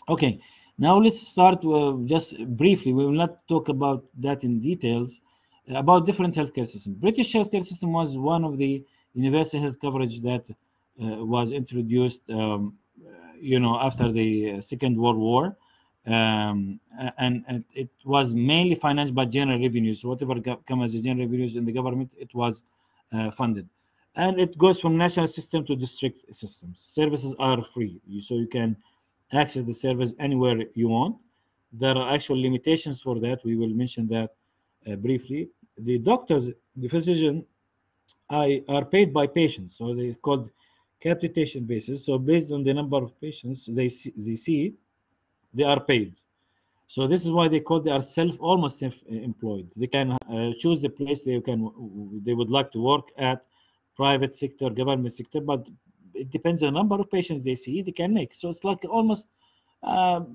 Okay, now let's start just briefly. We will not talk about that in details, about different healthcare systems. British healthcare system was one of the universal health coverage that was introduced, you know, after the Second World War, and it was mainly financed by general revenues. So whatever comes as general revenues in the government, it was funded. And it goes from national system to district systems. Services are free, so you can access the service anywhere you want. There are actual limitations for that. We will mention that briefly. The doctors, the physician, are paid by patients, so they're called capitation basis. So based on the number of patients they see, they are paid. So this is why they are almost self-employed. They can choose the place they would like to work at, private sector, government sector, but it depends on the number of patients they see, they can make. So it's like almost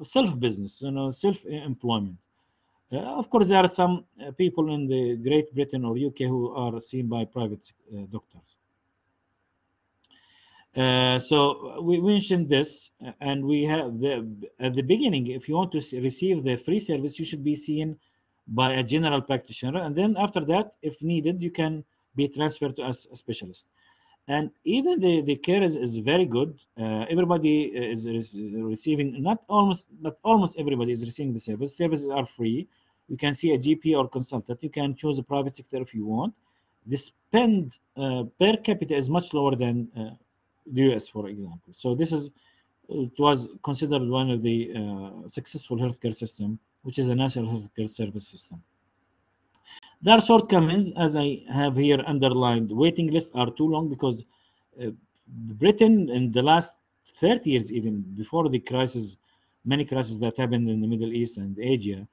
self-business, you know, self-employment. Of course, there are some people in the Great Britain or UK who are seen by private doctors. So we mentioned this, and we have at the beginning, if you want to receive the free service, you should be seen by a general practitioner, and then after that, if needed, you can be transferred to a specialist. And even the care is very good. Everybody is receiving, not almost, but almost everybody is receiving the service. Services are free. You can see a GP or consultant. You can choose a private sector if you want. The spend per capita is much lower than the US, for example. So this is, it was considered one of the successful healthcare system, which is a national healthcare service system. There are shortcomings, as I have here underlined. Waiting lists are too long, because Britain in the last 30 years, even before the crisis, many crises that happened in the Middle East and Asia,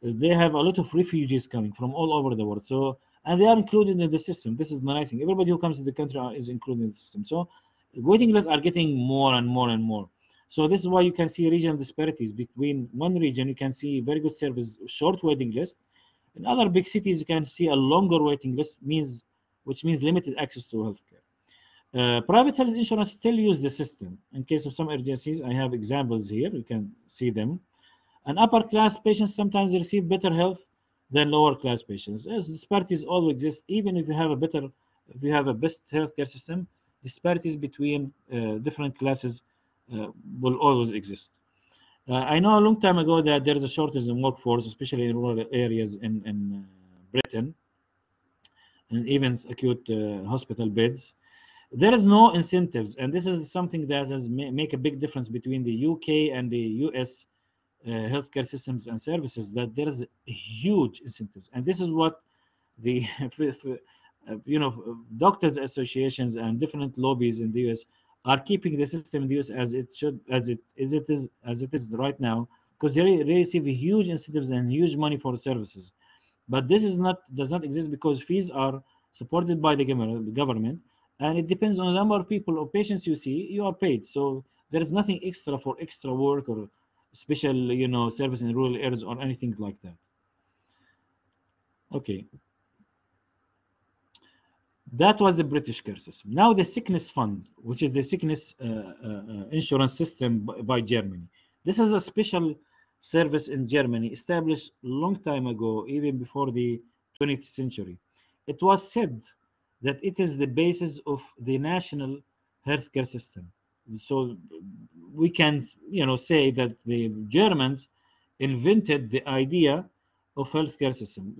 they have a lot of refugees coming from all over the world. So, and they are included in the system. This is the nice thing. Everybody who comes to the country is included in the system. So waiting lists are getting more and more and more. So this is why you can see regional disparities. Between one region, you can see very good service, short waiting list. In other big cities, you can see a longer waiting list, which means limited access to healthcare. Private health insurance still use the system. In case of some emergencies, I have examples here. You can see them. And upper class patients sometimes receive better health than lower class patients. As disparities always exist, even if you have a best healthcare system, disparities between different classes will always exist. I know a long time ago that there is a shortage in workforce, especially in rural areas in Britain, and even acute hospital beds. There is no incentives, and this is something that has make a big difference between the UK and the US healthcare systems and services, that there is huge incentives. And this is what the doctors associations and different lobbies in the US are keeping the system in the US as it is right now, because they receive huge incentives and huge money for services. But this does not exist because fees are supported by the government, and it depends on the number of people or patients you see, you are paid. So there is nothing extra for extra work or special service in rural areas or anything like that. Okay. That was the British care system. Now the sickness fund, which is the sickness insurance system by Germany. This is a special service in Germany established a long time ago, even before the 20th century. It was said that it is the basis of the national healthcare system. So we can say that the Germans invented the idea of healthcare system.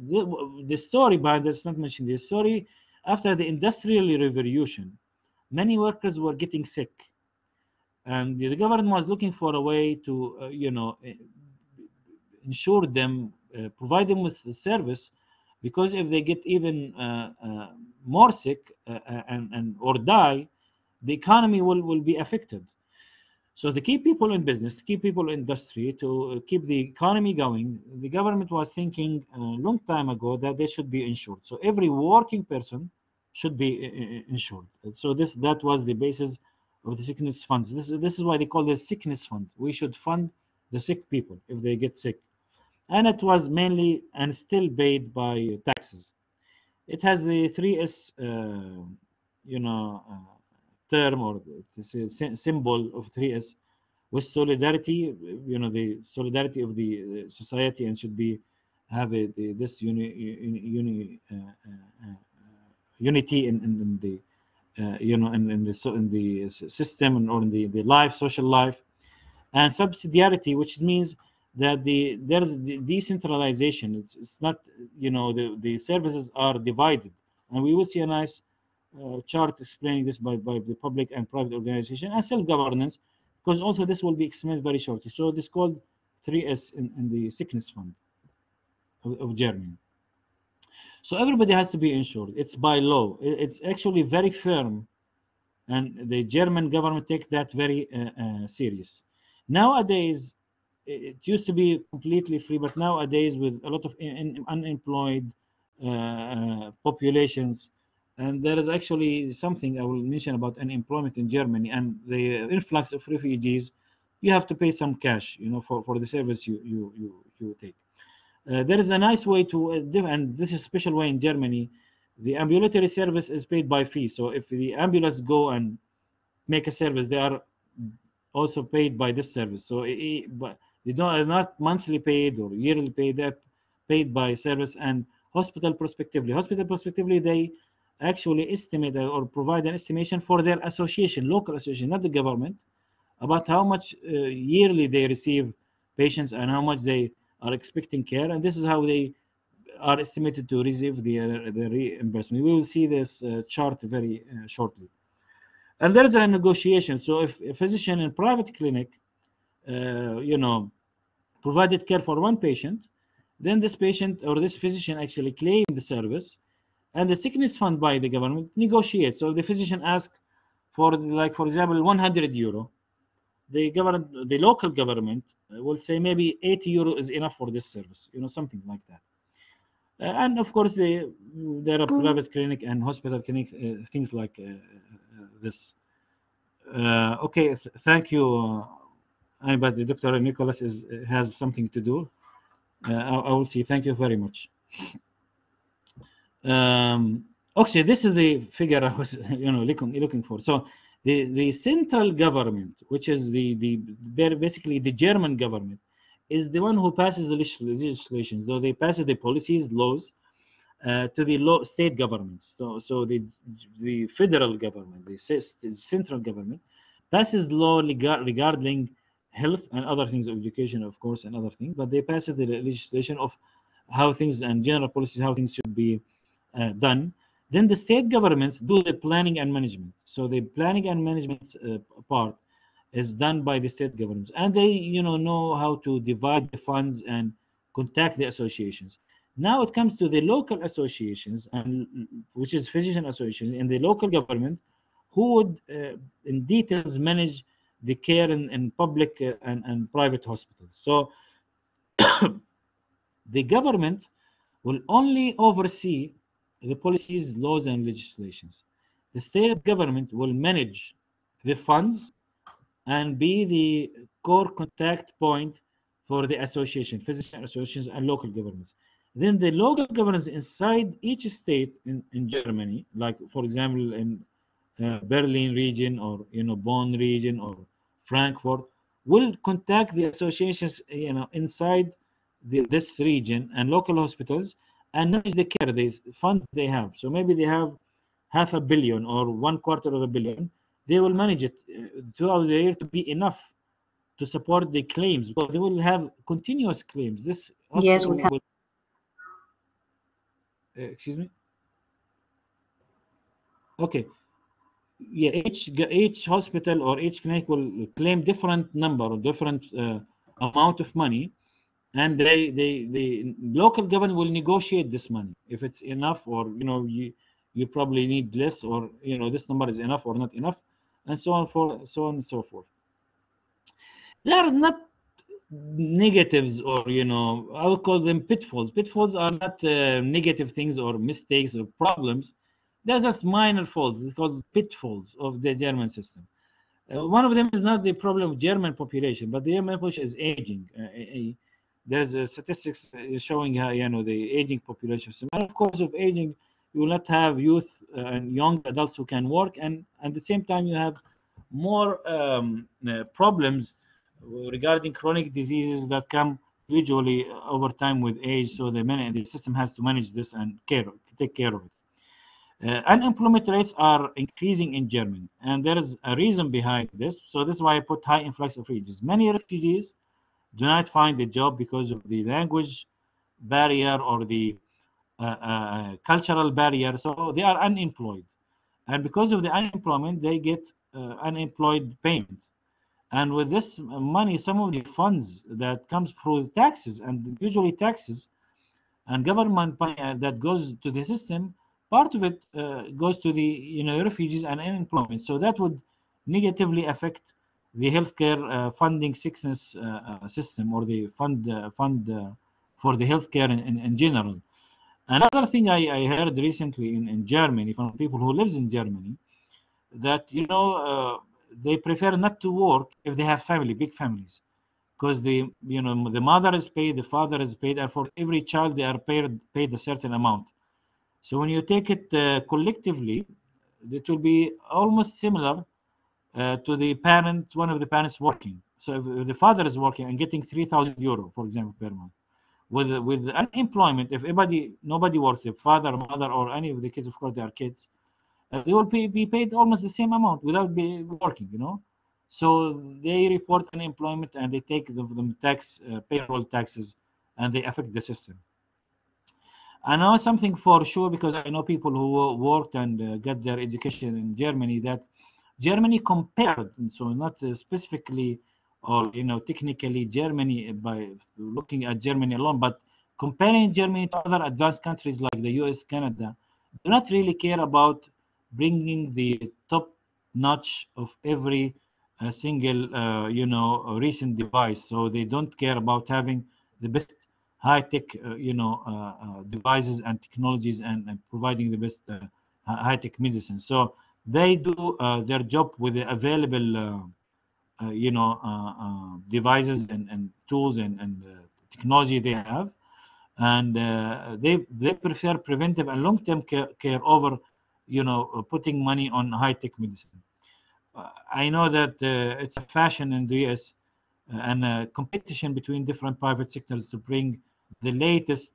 The story behind this, not mentioned, the story after the Industrial Revolution, many workers were getting sick, and the government was looking for a way to ensure them, provide them with the service, because if they get even more sick or die, the economy will be affected. So to keep people in business, to keep people in industry, to keep the economy going, the government was thinking a long time ago that they should be insured. So every working person should be insured. So that was the basis of the sickness funds. This is why they call this sickness fund. We should fund the sick people if they get sick. And it was mainly and still paid by taxes. It has the 3S, term or the symbol of 3S, with solidarity, the solidarity of the society, and should be have this unity in the in the system or in the life, social life, and subsidiarity, which means that there's decentralization. It's not the services are divided, and we will see a nice chart explaining this by the public and private organization and self-governance, because also this will be explained very shortly. So this is called 3S in the sickness fund of Germany. So everybody has to be insured. It's by law. It's actually very firm, and the German government takes that very serious. Nowadays, it used to be completely free, but nowadays with a lot of unemployed populations, and there is actually something I will mention about unemployment in Germany and the influx of refugees. You have to pay some cash, for the service you take. There is a nice way to, and this is a special way in Germany. The ambulatory service is paid by fee. So if the ambulance go and make a service, they are also paid by this service. So but they are not monthly paid or yearly paid. They're paid by service. And hospital prospectively, they actually estimate or provide an estimation for their association, local association, not the government, about how much yearly they receive patients and how much they are expecting care, and this is how they are estimated to receive the reimbursement. We will see this chart very shortly. And there is a negotiation. So if a physician in private clinic, provided care for one patient, then this patient or this physician actually claim the service, and the sickness fund by the government negotiates. So the physician asks for, like, for example, 100 euro. the local government will say maybe 80 euro is enough for this service, something like that. And of course, there are private clinic and hospital clinic, things like this. Okay, thank you. Anybody, Dr. Nicholas has something to do. I will see. Thank you very much. Okay, this is the figure I was, looking for. So the central government, which is basically the German government, is the one who passes the legislation. So they pass the policies, laws, to the state governments. So the federal government, the central government, passes law regarding health and other things, education, of course, and other things. But they pass the legislation of how things and general policies, how things should be done. Then the state governments do the planning and management. So the planning and management part is done by the state governments, and they know how to divide the funds and contact the associations. Now it comes to the local associations, and which is physician associations in the local government, who would in details manage the care in public and private hospitals. So the government will only oversee the policies, laws, and legislations. The state government will manage the funds and be the core contact point for the association, physician associations, and local governments. Then the local governments inside each state in Germany, like for example in Berlin region, or Bonn region, or Frankfurt, will contact the associations inside this region and local hospitals and manage the care, the funds they have. So maybe they have $500 million or $250 million. They will manage it throughout the year to be enough to support the claims, because they will have continuous claims. This hospital, yes, we can. Will, excuse me. Okay. Yeah, each hospital or each clinic will claim different number or different amount of money, and the local government will negotiate this money if it's enough, or you probably need less, or this number is enough or not enough, and so on and so forth. They are not negatives, or I would call them pitfalls. Pitfalls are not negative things or mistakes or problems. They're just minor faults. It's called pitfalls of the German system. One of them is not the problem of German population, but the German population is aging. There's statistics showing how the aging population. And of course, of aging, you will not have youth and young adults who can work, and at the same time, you have more problems regarding chronic diseases that come usually over time with age. So the system has to manage this and take care of it. Unemployment rates are increasing in Germany, and there is a reason behind this. So this is why I put high influx of refugees. Many refugees do not find a job because of the language barrier or the cultural barrier. So they are unemployed, and because of the unemployment, they get unemployed payment. And with this money, some of the funds that comes through taxes, and usually taxes and government money that goes to the system, part of it goes to the refugees and unemployment. So that would negatively affect the healthcare funding sickness system, or the fund for the healthcare in general. Another thing I heard recently in Germany from people who lives in Germany, that they prefer not to work if they have big families, because the mother is paid, the father is paid, and for every child they are paid a certain amount. So when you take it collectively, it will be almost similar to the parent, one of the parents working. So if the father is working and getting 3,000 euro, for example, per month, with unemployment, if nobody works, if father, mother, or any of the kids, of course they are kids, they will be paid almost the same amount without working, So they report unemployment, and they take the tax, payroll taxes, and they affect the system. I know something for sure, because I know people who worked and got their education in Germany, that Germany compared, and so not specifically or technically Germany by looking at Germany alone, but comparing Germany to other advanced countries like the US, Canada, do not really care about bringing the top notch of every a single, recent device. So they don't care about having the best high-tech, devices and technologies and providing the best high-tech medicine. So they do their job with the available, devices and tools and technology they have, and they prefer preventive and long-term care over, putting money on high-tech medicine. I know that it's a fashion in the US and a competition between different private sectors to bring the latest,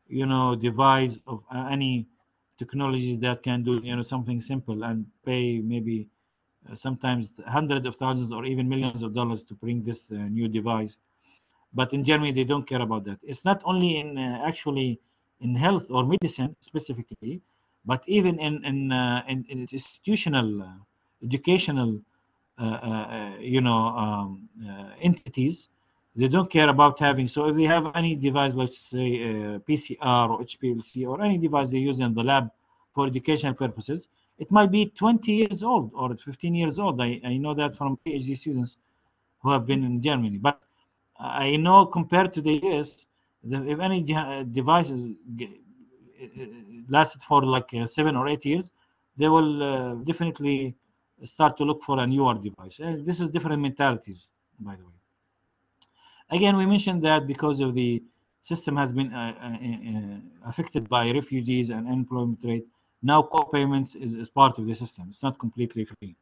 device of any technology that can do, something simple and pay maybe sometimes hundreds of thousands or even millions of dollars to bring this new device. But in Germany, they don't care about that. It's not only in actually in health or medicine specifically, but even in institutional, educational, entities. They don't care about having. So if they have any device, let's say PCR or HPLC or any device they use in the lab for educational purposes, it might be 20 years old or 15 years old. I know that from PhD students who have been in Germany. But I know compared to the US, if any devices lasted for like 7 or 8 years, they will definitely start to look for a newer device. This is different mentalities, by the way. Again, we mentioned that because of the system has been affected by refugees and unemployment rate, now co-payments is part of the system. It's not completely free,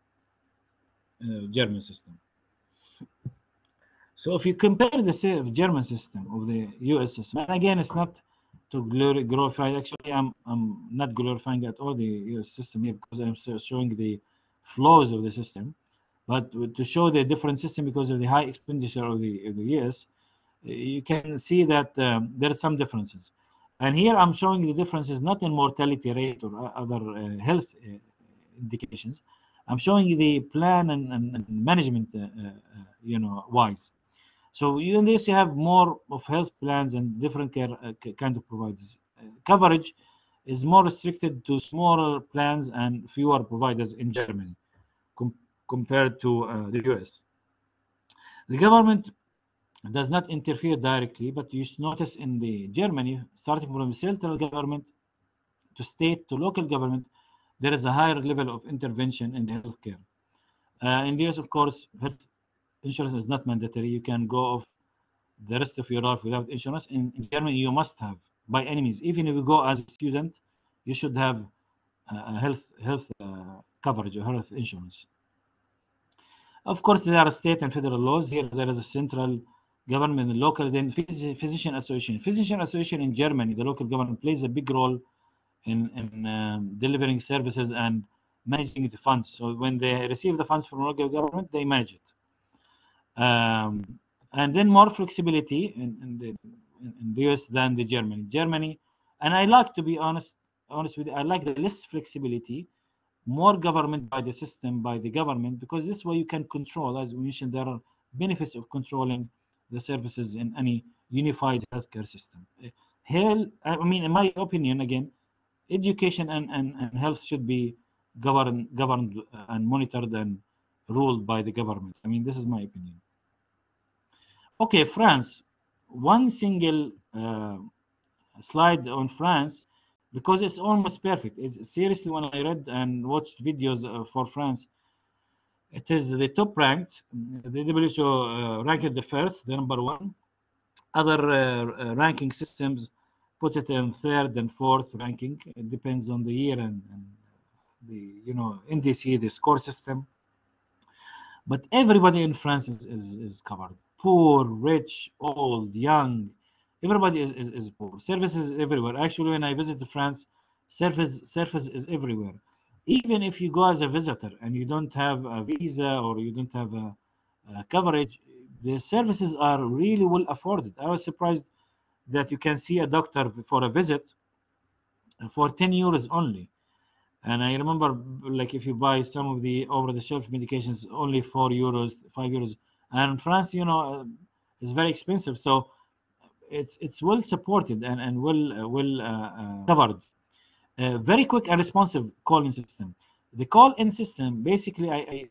German system. So if you compare the German system of the US system, and again, it's not to glorify. Actually, I'm not glorifying at all the US system here because I'm showing the flaws of the system, but to show the different system because of the high expenditure of the US, you can see that there are some differences. And here I'm showing the differences not in mortality rate or other health indications. I'm showing the plan and management, wise. So you have more of health plans and different care kind of providers. Coverage is more restricted to smaller plans and fewer providers in Germany compared to the US. The government does not interfere directly, but you should notice in the Germany, starting from the central government to state to local government, there is a higher level of intervention in healthcare. In the US, of course, health insurance is not mandatory. You can go off the rest of your life without insurance. In Germany, you must have by any means. Even if you go as a student, you should have health coverage or health insurance. Of course, there are state and federal laws. Here, there is a central government, and local, then physician association. Physician association in Germany, the local government plays a big role in delivering services and managing the funds. So when they receive the funds from local government, they manage it. And then more flexibility in the US than the Germany. And I like to be honest with you, I like the less flexibility, more government by the system, by the government, because this way you can control. As we mentioned, there are benefits of controlling the services in any unified healthcare system. I mean, in my opinion, again, education and health should be governed and monitored and ruled by the government. I mean, this is my opinion. Okay, France. One single slide on France, because it's almost perfect. It's seriously, when I read and watched videos for France, it is the top ranked. The WHO ranked the first, the number one. Other ranking systems put it in third and fourth ranking. It depends on the year and the NDC, the score system. But everybody in France is covered. Poor, rich, old, young. Everybody is poor. Services everywhere. Actually, when I visited France, service is everywhere. Even if you go as a visitor and you don't have a visa or you don't have a coverage, the services are really well afforded. I was surprised that you can see a doctor for a visit for 10 euros only. And I remember, like, if you buy some of the over-the-shelf medications, only 4 euros, 5 euros. And in France, it's very expensive. So it's well supported and well covered. Very quick and responsive call-in system. The call-in system, basically,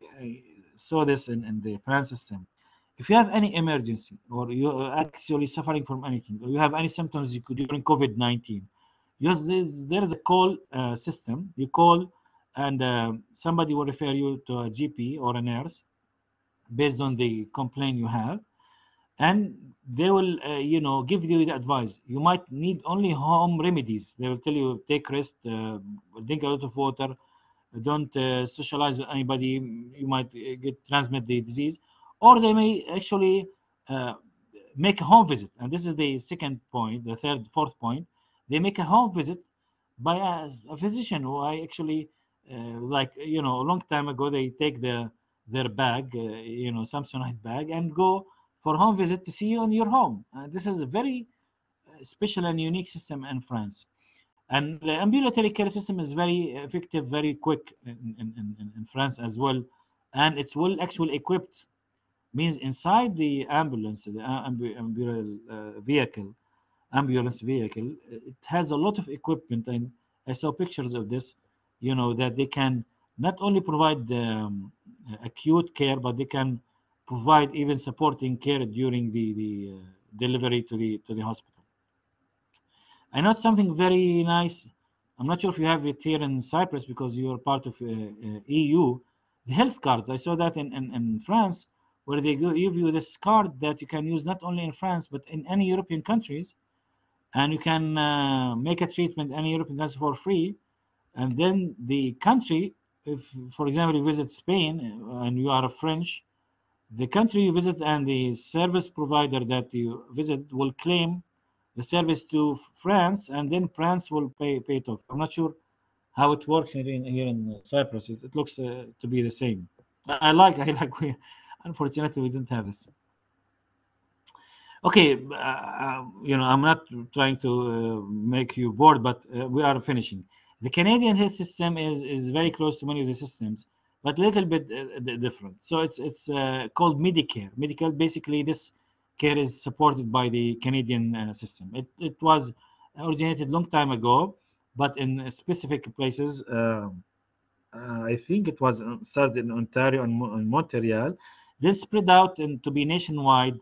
saw this in the France system. If you have any emergency, or you're actually suffering from anything, or you have any symptoms during COVID-19, yes, there is a call system. You call, and somebody will refer you to a GP or a nurse based on the complaint you have, and they will, give you the advice. You might need only home remedies. They will tell you take rest, drink a lot of water, don't socialize with anybody. You might transmit the disease, or they may actually uh, make a home visit. And this is the second point, the third, fourth point. They make a home visit by a physician who I actually a long time ago they take their bag, Samsonite bag, and go for home visit to see you in your home. This is a very special and unique system in France. And the ambulatory care system is very effective, very quick in France as well. And it's well actually equipped, means inside the ambulance, the ambulance vehicle, it has a lot of equipment. And I saw pictures of this, that they can not only provide acute care, but they can provide even supporting care during the delivery to the hospital. I know something very nice. I'm not sure if you have it here in Cyprus because you are part of EU. The health cards. I saw that in France, where they give you this card that you can use not only in France but in any European countries, and you can make a treatment in any European country for free. And then the country, if for example you visit Spain and you are French, the country you visit and the service provider that you visit will claim the service to France, and then France will pay it off. I'm not sure how it works here in Cyprus. It looks to be the same. I like. Unfortunately, we don't have this. Okay, I'm not trying to make you bored, but we are finishing. The Canadian health system is very close to many of the systems, but a little bit different. So it's called Medicare. Medicare, basically, this care is supported by the Canadian system. It was originated long time ago, but in specific places. I think it was started in Ontario and Montreal, then spread out and to be nationwide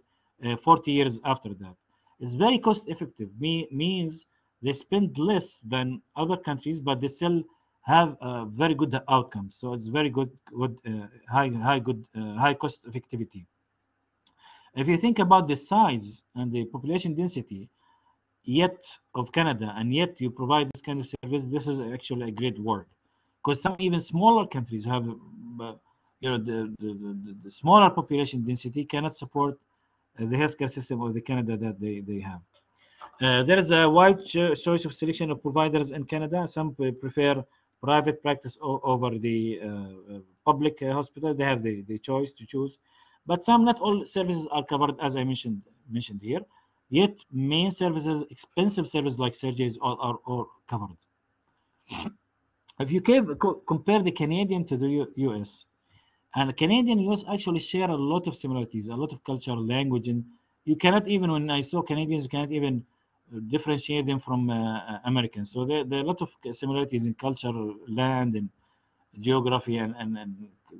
40 years after that. It's very cost effective. Means they spend less than other countries, but they still have very good outcomes. So it's very good high cost effectivity. If you think about the size and the population density, yet of Canada, and yet you provide this kind of service, this is actually a great work. Because some even smaller countries have, the smaller population density cannot support the healthcare system of the Canada that they have. There is a wide choice of selection of providers in Canada. Some prefer private practice over the public hospital. They have the choice to choose. But some, not all services are covered, as I mentioned here. Yet main services, expensive services like surgeries are covered. If you compare the Canadian to the US, and the Canadian and US actually share a lot of similarities, a lot of culture, language, and you cannot even, when I saw Canadians, you cannot even differentiate them from Americans. So there are a lot of similarities in culture, land, and geography, and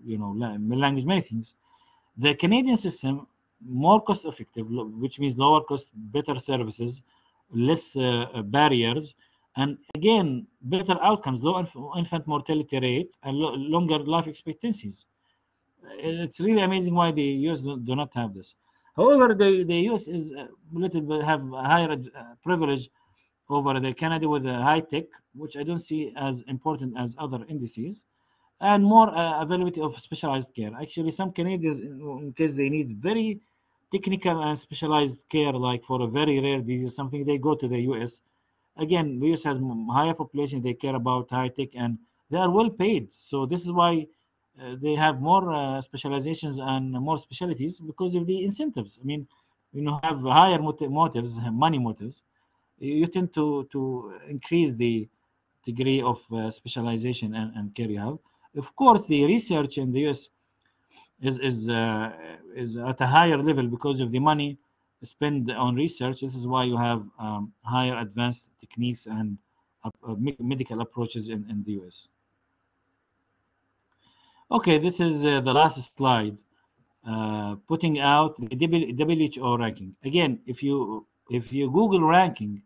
language, many things. The Canadian system, more cost effective, which means lower cost, better services, less barriers, and again, better outcomes, low infant mortality rate, and longer life expectancies. It's really amazing why the US do not have this. However, the US is a little bit have a higher privilege over the Canada with the high tech, which I don't see as important as other indices, and more availability of specialized care. Actually, some Canadians, in case they need very technical and specialized care, like for a very rare disease, something, they go to the US. Again, the US has higher population, they care about high tech, and they are well paid. So this is why they have more specializations and more specialties, because of the incentives. I mean, have higher motives, money motives, you tend to increase the degree of specialization and care you have. Of course, the research in the US is at a higher level because of the money spent on research. This is why you have higher advanced techniques and medical approaches in the US. Okay, this is the last slide, putting out the WHO ranking. Again, if you Google ranking,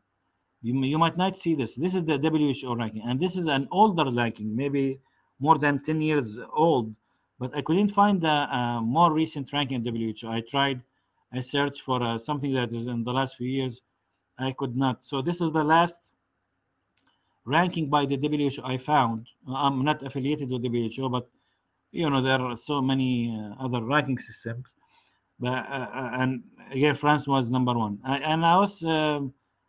you might not see this. This is the WHO ranking, and this is an older ranking, maybe more than 10 years old, but I couldn't find a more recent ranking in WHO. I searched for something that is in the last few years. I could not. So this is the last ranking by the WHO I found. I'm not affiliated with WHO, but you know, there are so many other ranking systems. But and again, France was #1, and I was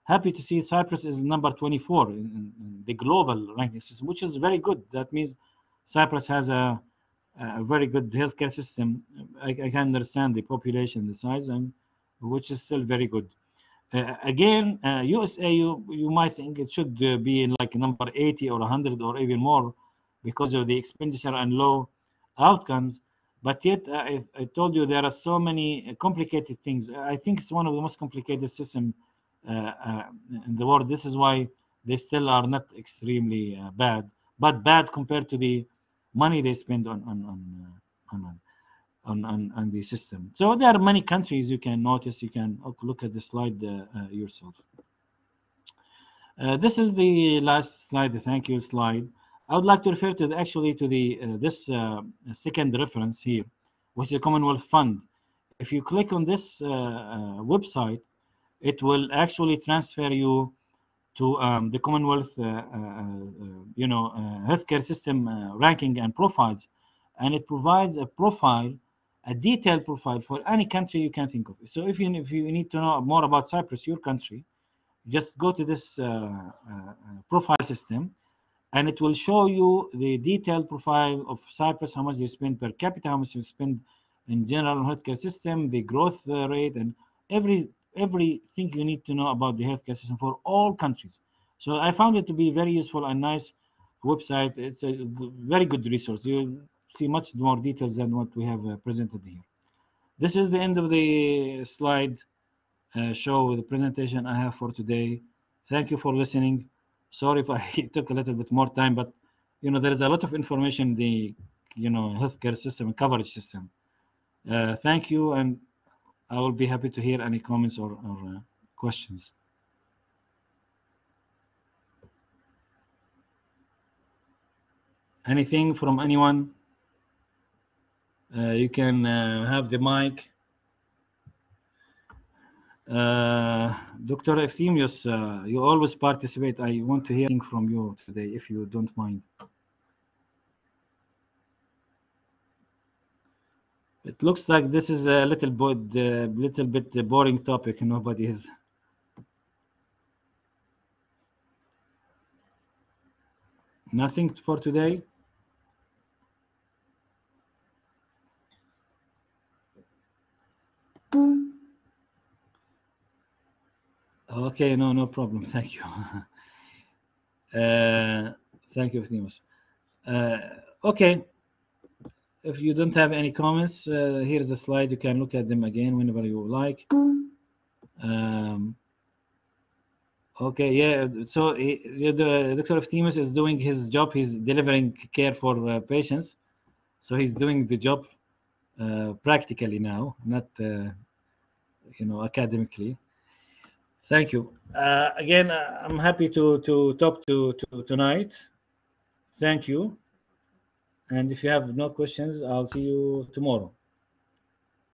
happy to see Cyprus is number 24 in the global ranking system, which is very good. That means Cyprus has a very good healthcare system. I can understand the population, the size, and which is still very good. Again, USA, you might think it should be in like number 80 or 100 or even more because of the expenditure and low outcomes. But yet, I told you there are so many complicated things. I think it's one of the most complicated systems in the world. This is why they still are not extremely bad, but bad compared to the money they spend on the system. So there are many countries you can notice. You can look at the slide yourself. This is the last slide, the thank you slide. I would like to refer to this second reference here, which is the Commonwealth Fund. If you click on this website, it will actually transfer you to the Commonwealth, healthcare system ranking and profiles, and it provides a profile, a detailed profile for any country you can think of. So if you need to know more about Cyprus, your country, just go to this profile system, and it will show you the detailed profile of Cyprus, how much they spend per capita, how much they spend in general healthcare system, the growth rate, and everything you need to know about the healthcare system for all countries. So I found it to be very useful and nice website. It's a very good resource. You see much more details than what we have presented here. This is the end of the slide show, the presentation I have for today. Thank you for listening. Sorry if I took a little bit more time, but you know there is a lot of information in the healthcare system and coverage system. Thank you, and I will be happy to hear any comments or questions. Anything from anyone? You can have the mic. Dr. Efthymios, you always participate. I want to hear from you today, if you don't mind. It looks like this is a little bit boring topic. Nobody is. Nothing for today. Okay, no problem. Thank you. Thank you, Efthymios. Okay. If you don't have any comments, here's a slide. You can look at them again whenever you like. Okay, yeah. So the Dr. Efthymios is doing his job. He's delivering care for patients. So he's doing the job practically now, not academically. Thank you. Again, I'm happy to talk to tonight. Thank you. And if you have no questions, I'll see you tomorrow.